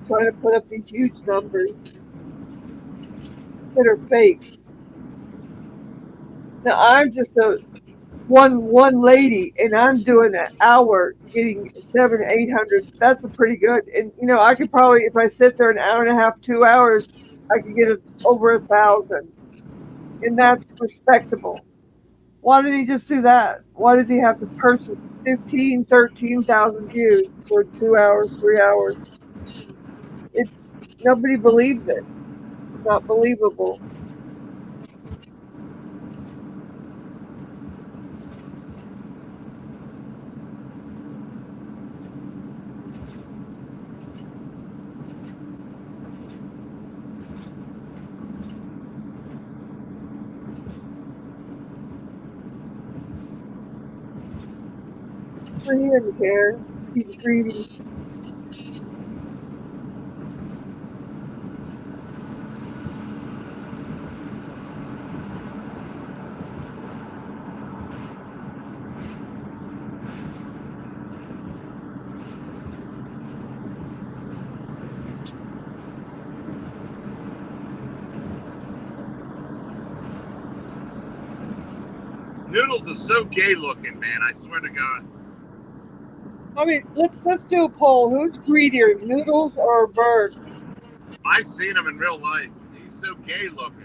Trying to put up these huge numbers that are fake. Now I'm just a one lady, and I'm doing an hour getting 700-800. That's a pretty good. And I could probably, if I sit there an hour and a half, 2 hours, I could get it over 1,000, and that's respectable. Why did he just do that? Why did he have to purchase 15, 13,000 views for 2 hours, 3 hours? It Nobody believes it. It's not believable. But he didn't care. He's greedy. Noodles is so gay looking, man. I swear to God. I mean, let's do a poll. Who's greedier, Noodles or Bird? I've seen him in real life. He's so gay looking.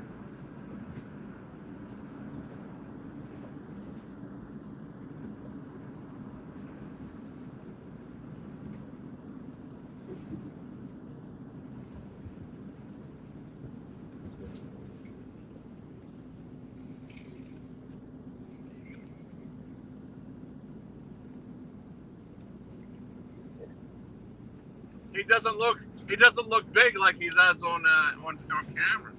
He doesn't look big like he does on camera.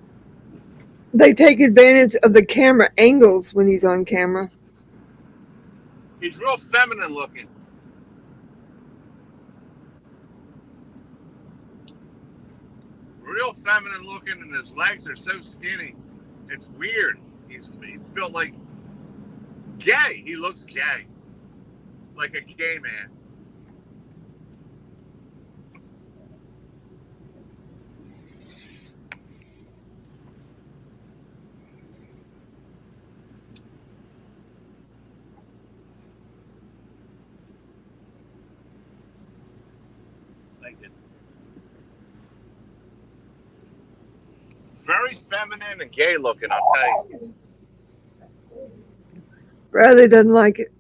They take advantage of the camera angles when he's on camera. He's real feminine looking. Real feminine looking, and his legs are so skinny. It's weird. He's built like gay. He looks gay, like a gay man. Like it. Very feminine and gay looking, I'll tell you. Bradley doesn't like it.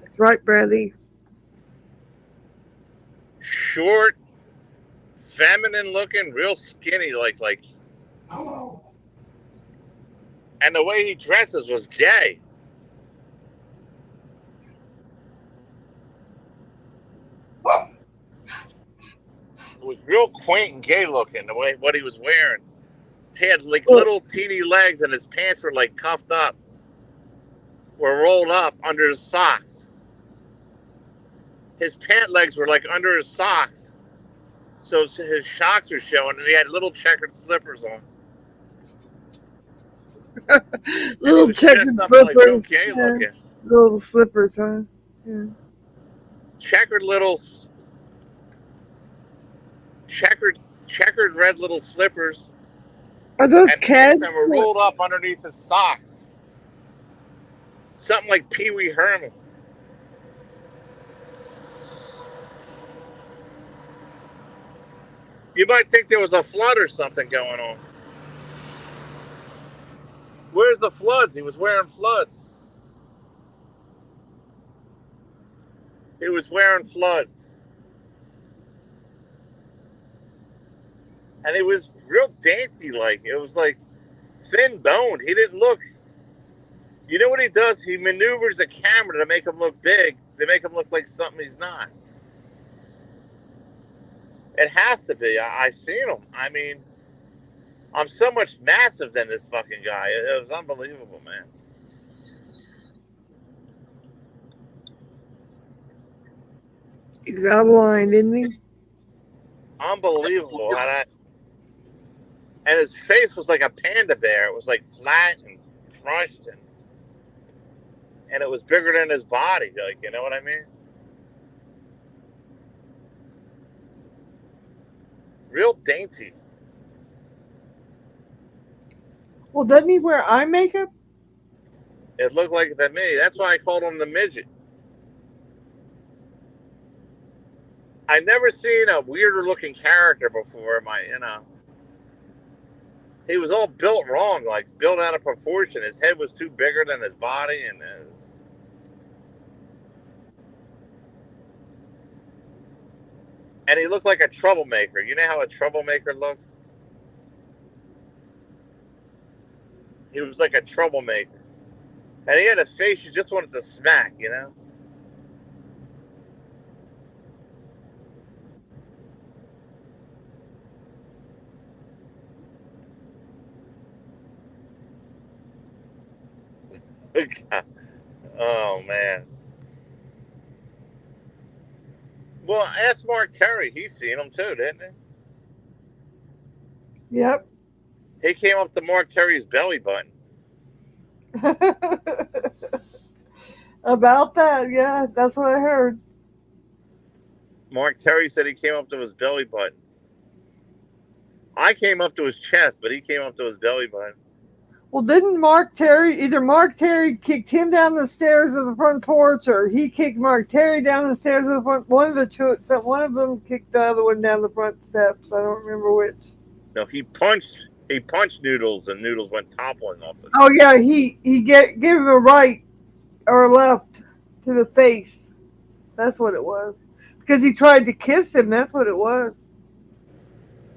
That's right, Bradley. Short, feminine looking, real skinny, like. And the way he dresses was gay. It was real quaint and gay looking, the way what he was wearing. He had like little teeny legs, and his pants were like cuffed up, were rolled up under his socks. His pant legs were like under his socks, so his shocks were showing, and he had little checkered slippers on. Little checkered slippers. Like gay looking. Little slippers, huh? Yeah. Checkered red little slippers. Are those cats? And were rolled up underneath his socks. Something like Pee Wee Herman. You might think there was a flood or something going on. Where's the floods? He was wearing floods. He was wearing floods. And it was real dainty, like it was like thin boned. He didn't look. You know what he does? He maneuvers the camera to make him look big. To make him look like something he's not. It has to be. I seen him. I mean, I'm so much massive than this fucking guy. It was unbelievable, man. He's out of line, isn't he? Unbelievable. And his face was like a panda bear. It was like flat and crushed, and it was bigger than his body. Like, you know what I mean? Real dainty. Well, doesn't he wear eye makeup? It looked like it to me. That's why I called him the midget. I never seen a weirder looking character before. He was all built wrong, like built out of proportion. His head was too bigger than his body, and he looked like a troublemaker. You know how a troublemaker looks? He was like a troublemaker. And he had a face you just wanted to smack, you know? Oh, man. Well, ask Mark Terry. He's seen him too, didn't he? Yep. He came up to Mark Terry's belly button. About that, yeah, that's what I heard. Mark Terry said he came up to his belly button. I came up to his chest, but he came up to his belly button. Well, didn't Mark Terry kicked him down the stairs of the front porch, or he kicked Mark Terry down the stairs of the front? One of them kicked the other one down the front steps. I don't remember which. No, he punched Noodles, and Noodles went toppling off the. Oh yeah, he gave him a right or a left to the face. That's what it was. Because he tried to kiss him. That's what it was.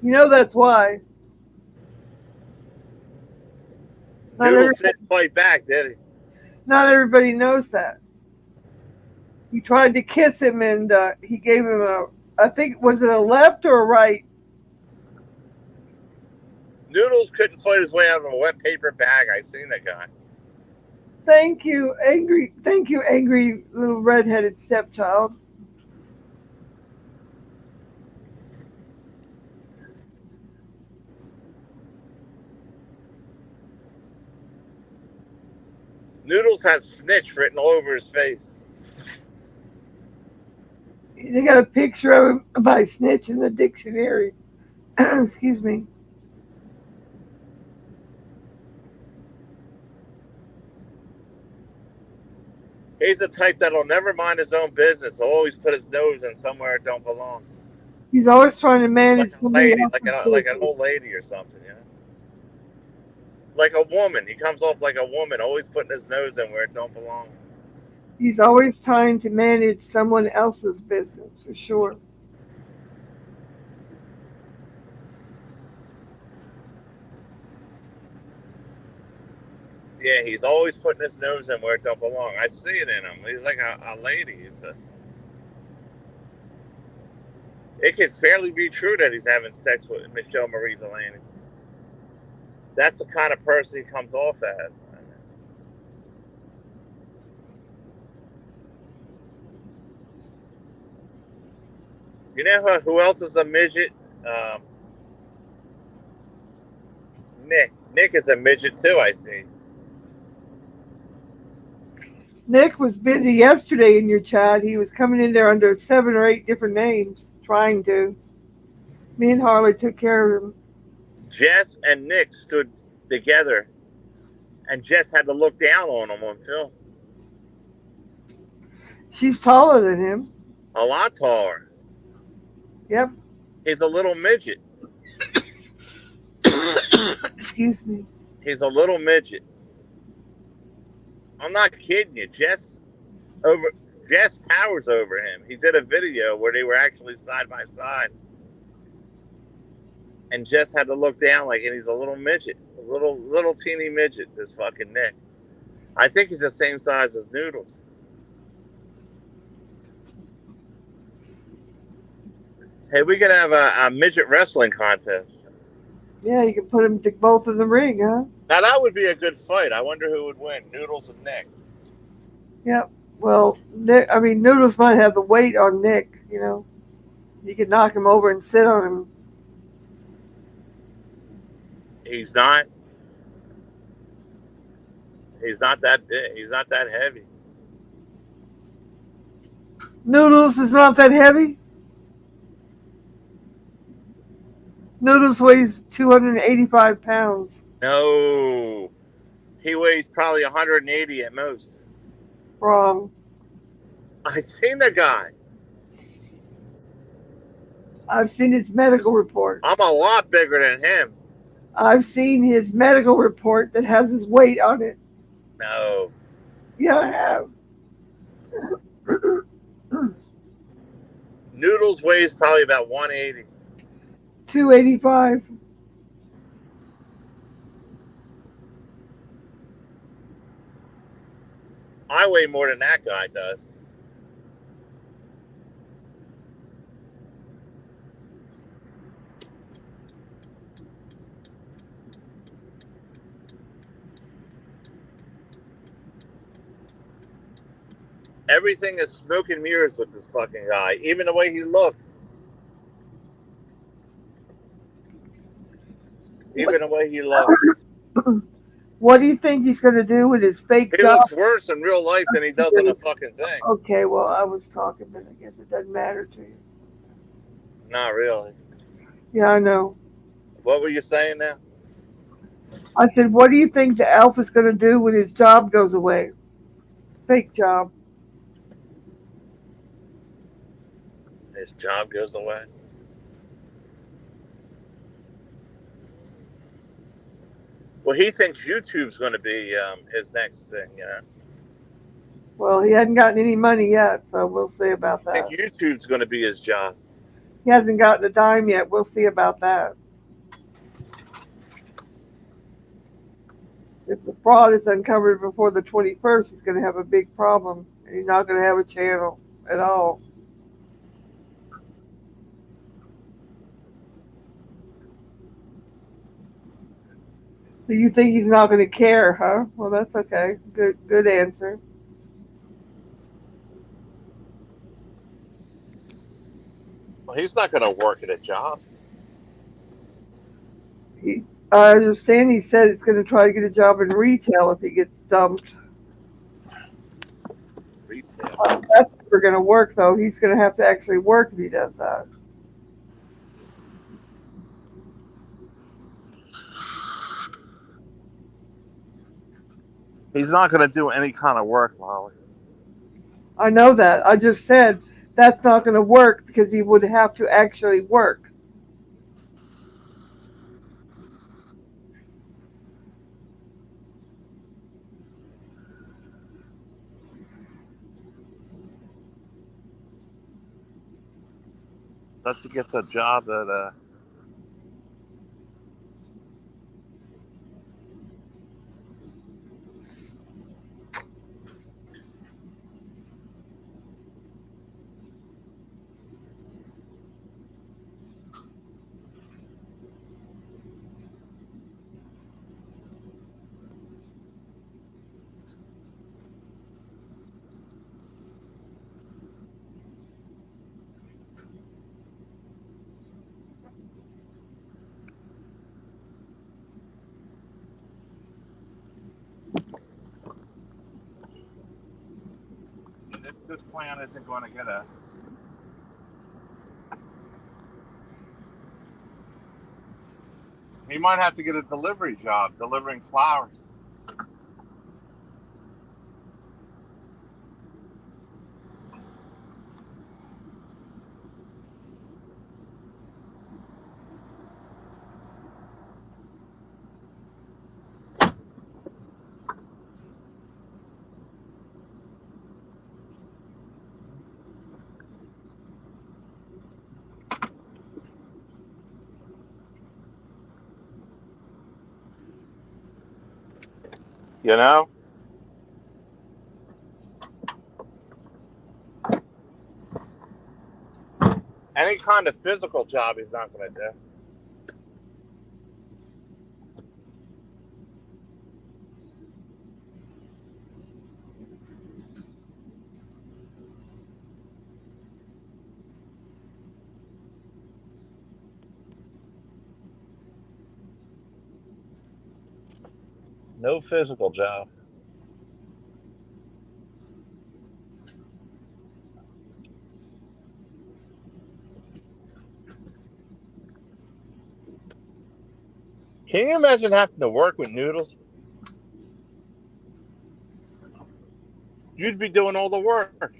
You know that's why. Noodles didn't fight back, did he? Not everybody knows that. He tried to kiss him, and he gave him I think, was it a left or a right? Noodles couldn't fight his way out of a wet paper bag. I seen that guy. Thank you, angry little redheaded stepchild. Noodles has snitch written all over his face. They got a picture of him by snitch in the dictionary. Excuse me. He's the type that'll never mind his own business. He'll always put his nose in somewhere it don't belong. He's always trying to manage somebody else. Like an old lady or something, you know? Like a woman. He comes off like a woman, always putting his nose in where it don't belong. He's always trying to manage someone else's business, for sure. Yeah, he's always putting his nose in where it don't belong. I see it in him. He's like a lady. It could fairly be true that he's having sex with Michelle Marie Delaney. That's the kind of person he comes off as. You know who else is a midget? Nick. Nick is a midget too, I see. Nick was busy yesterday in your chat. He was coming in there under 7 or 8 different names, trying to. Me and Harley took care of him. Jess and Nick stood together, and Jess had to look down on him on film. She's taller than him. A lot taller. Yep. He's a little midget. Excuse me. He's a little midget. I'm not kidding you. Jess towers over him. He did a video where they were actually side by side, and Jess had to look down like, and he's a little midget, a little teeny midget. This fucking Nick. I think he's the same size as Noodles. Hey, we could have a midget wrestling contest. Yeah, you can put them both in the ring, huh? Now that would be a good fight. I wonder who would win, Noodles and Nick. Yep. Well, Nick, I mean, Noodles might have the weight on Nick. You know, you could knock him over and sit on him. He's not. He's not that big. He's not that heavy. Noodles is not that heavy. Noodles weighs 285 pounds. No, he weighs probably 180 at most. Wrong. I seen the guy. I've seen his medical report. I'm a lot bigger than him. I've seen his medical report that has his weight on it. No. Yeah, I have. Noodles weighs probably about 180. 285. I weigh more than that guy does. Everything is smoke and mirrors with this fucking guy. Even the way he looks. Even the way he looks. What do you think he's going to do with his fake He job? looks worse in real life than he does on the fucking thing. Okay, well, I was talking, but I guess it doesn't matter to you. Not really. Yeah, I know. What were you saying now? I said, what do you think the Alpha's going to do when his job goes away? Fake job. His job goes away. Well, he thinks YouTube's going to be his next thing, you know? Well, he hasn't gotten any money yet, so we'll see about I that. think YouTube's going to be his job. He hasn't gotten a dime yet. We'll see about that. If the fraud is uncovered before the 21st, he's going to have a big problem. And he's not going to have a channel at all. So you think he's not going to care, huh? Well, that's okay. Good answer. Well, he's not going to work at a job. I understand he said he's going to try to get a job in retail if he gets dumped. Retail. That's never going to work, though. He's going to have to actually work if he does that. He's not going to do any kind of work, Molly. I know that. I just said that's not going to work because he would have to actually work. Unless he gets a job at this plan isn't going to get a. He might have to get a delivery job, delivering flowers. You know? Any kind of physical job he's not going to do. No physical job. Can you imagine having to work with noodles? You'd be doing all the work.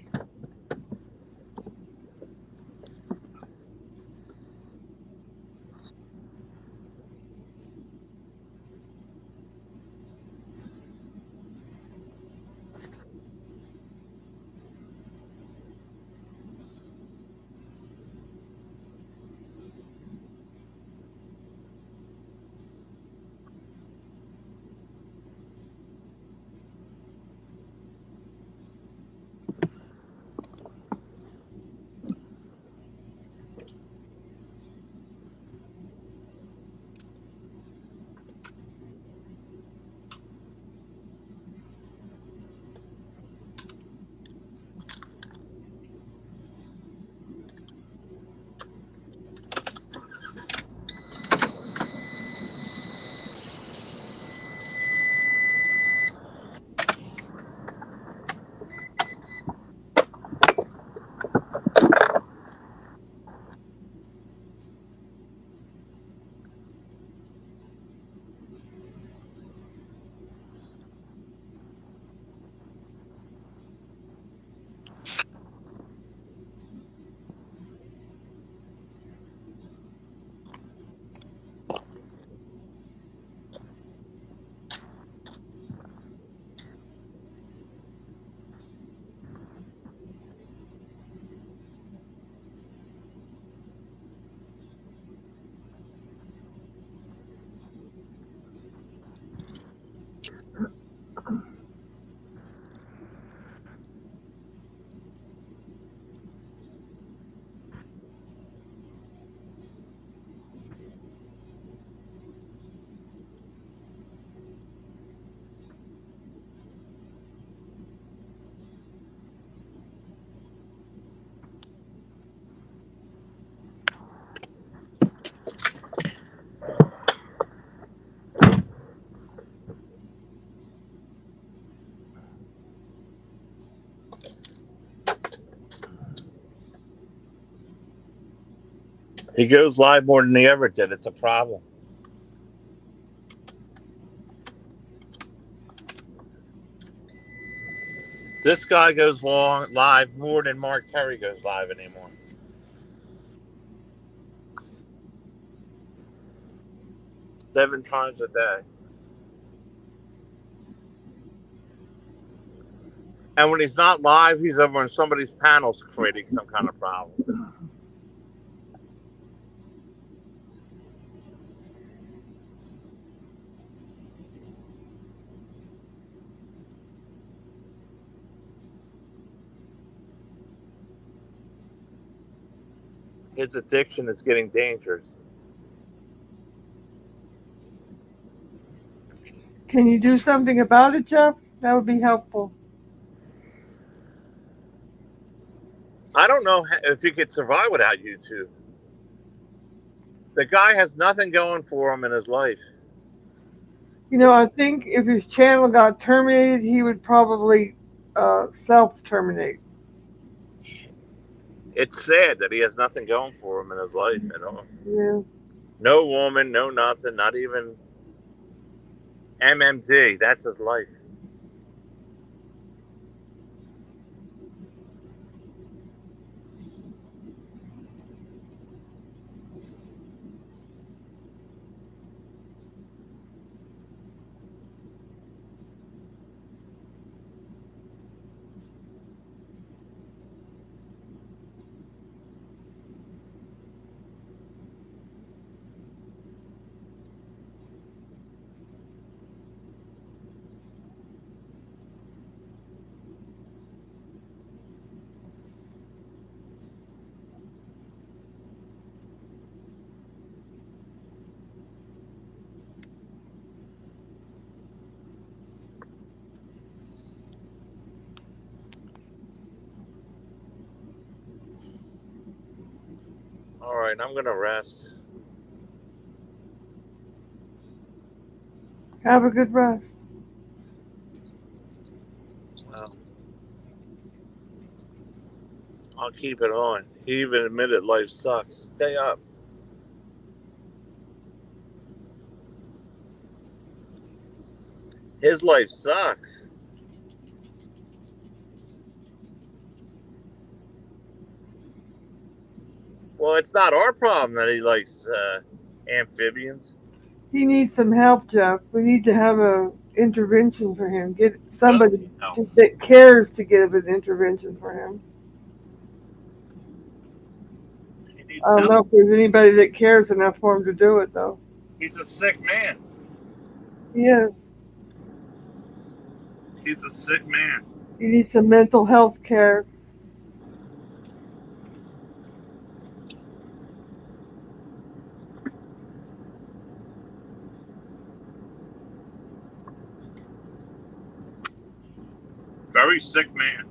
He goes live more than he ever did. It's a problem. This guy goes live more than Mark Terry goes live anymore. 7 times a day. And when he's not live, he's over on somebody's panels creating some kind of problem. His addiction is getting dangerous. Can you do something about it, Jeff? That would be helpful. I don't know if he could survive without YouTube. The guy has nothing going for him in his life. You know, I think if his channel got terminated, he would probably self-terminate. It's sad that he has nothing going for him in his life at all. Yeah. No woman, no nothing, not even MMD. That's his life. All right, I'm gonna rest. Have a good rest. Well, I'll keep it on. He even admitted life sucks. Stay up. His life sucks. Well, it's not our problem that he likes amphibians. He needs some help, Jeff. We need to have a intervention for him. Get Does somebody he know? that cares to give an intervention for him. He I needs don't help. know if there's anybody that cares enough for him to do it, though. He's a sick man. He is. He's a sick man. He needs some mental health care. Very sick man.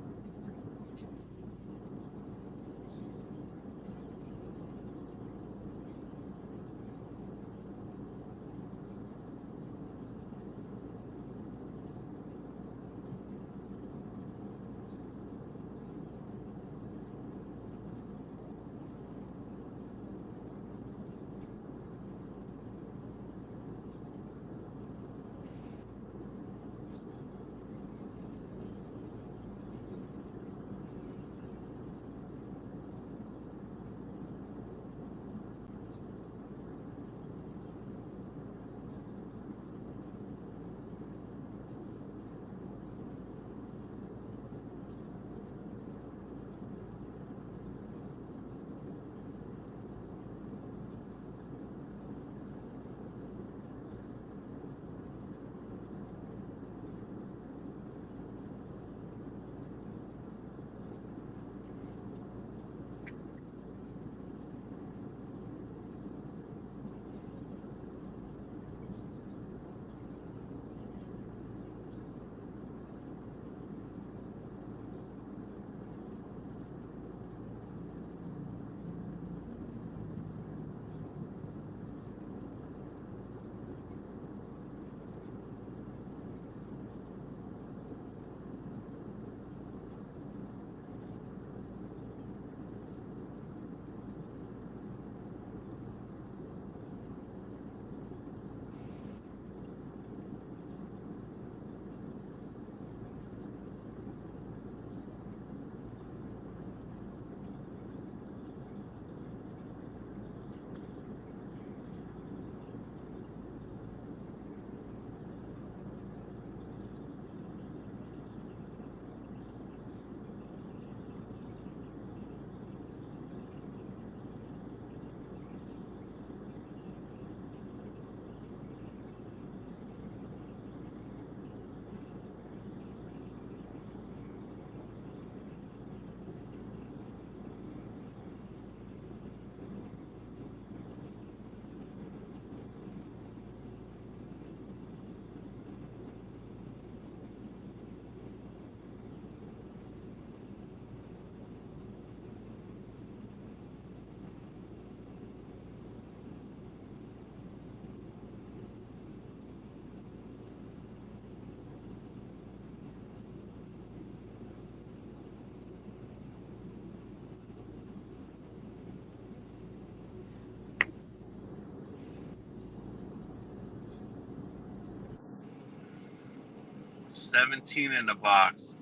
$17 in the box.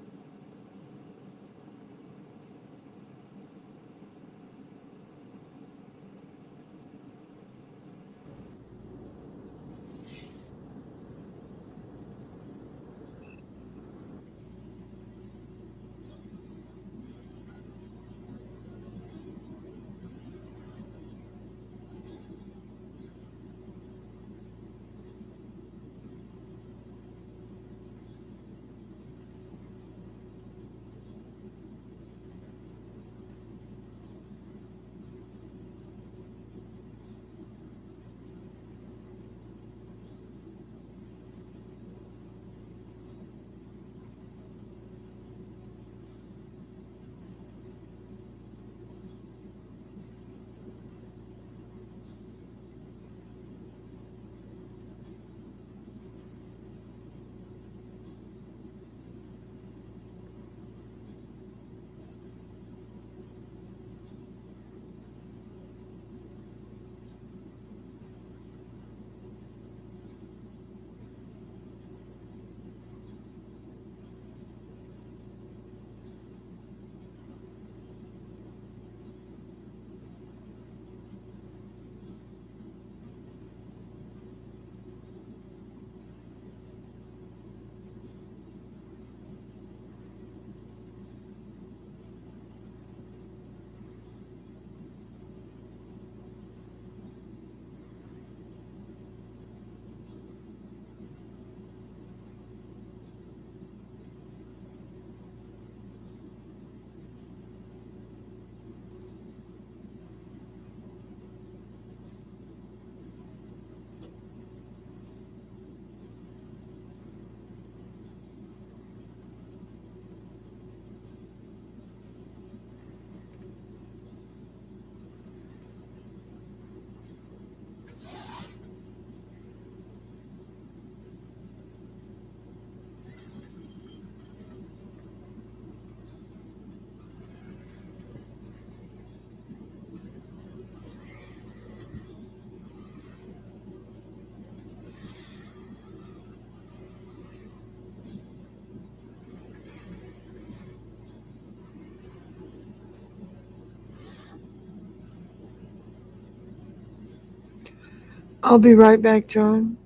I'll be right back, John.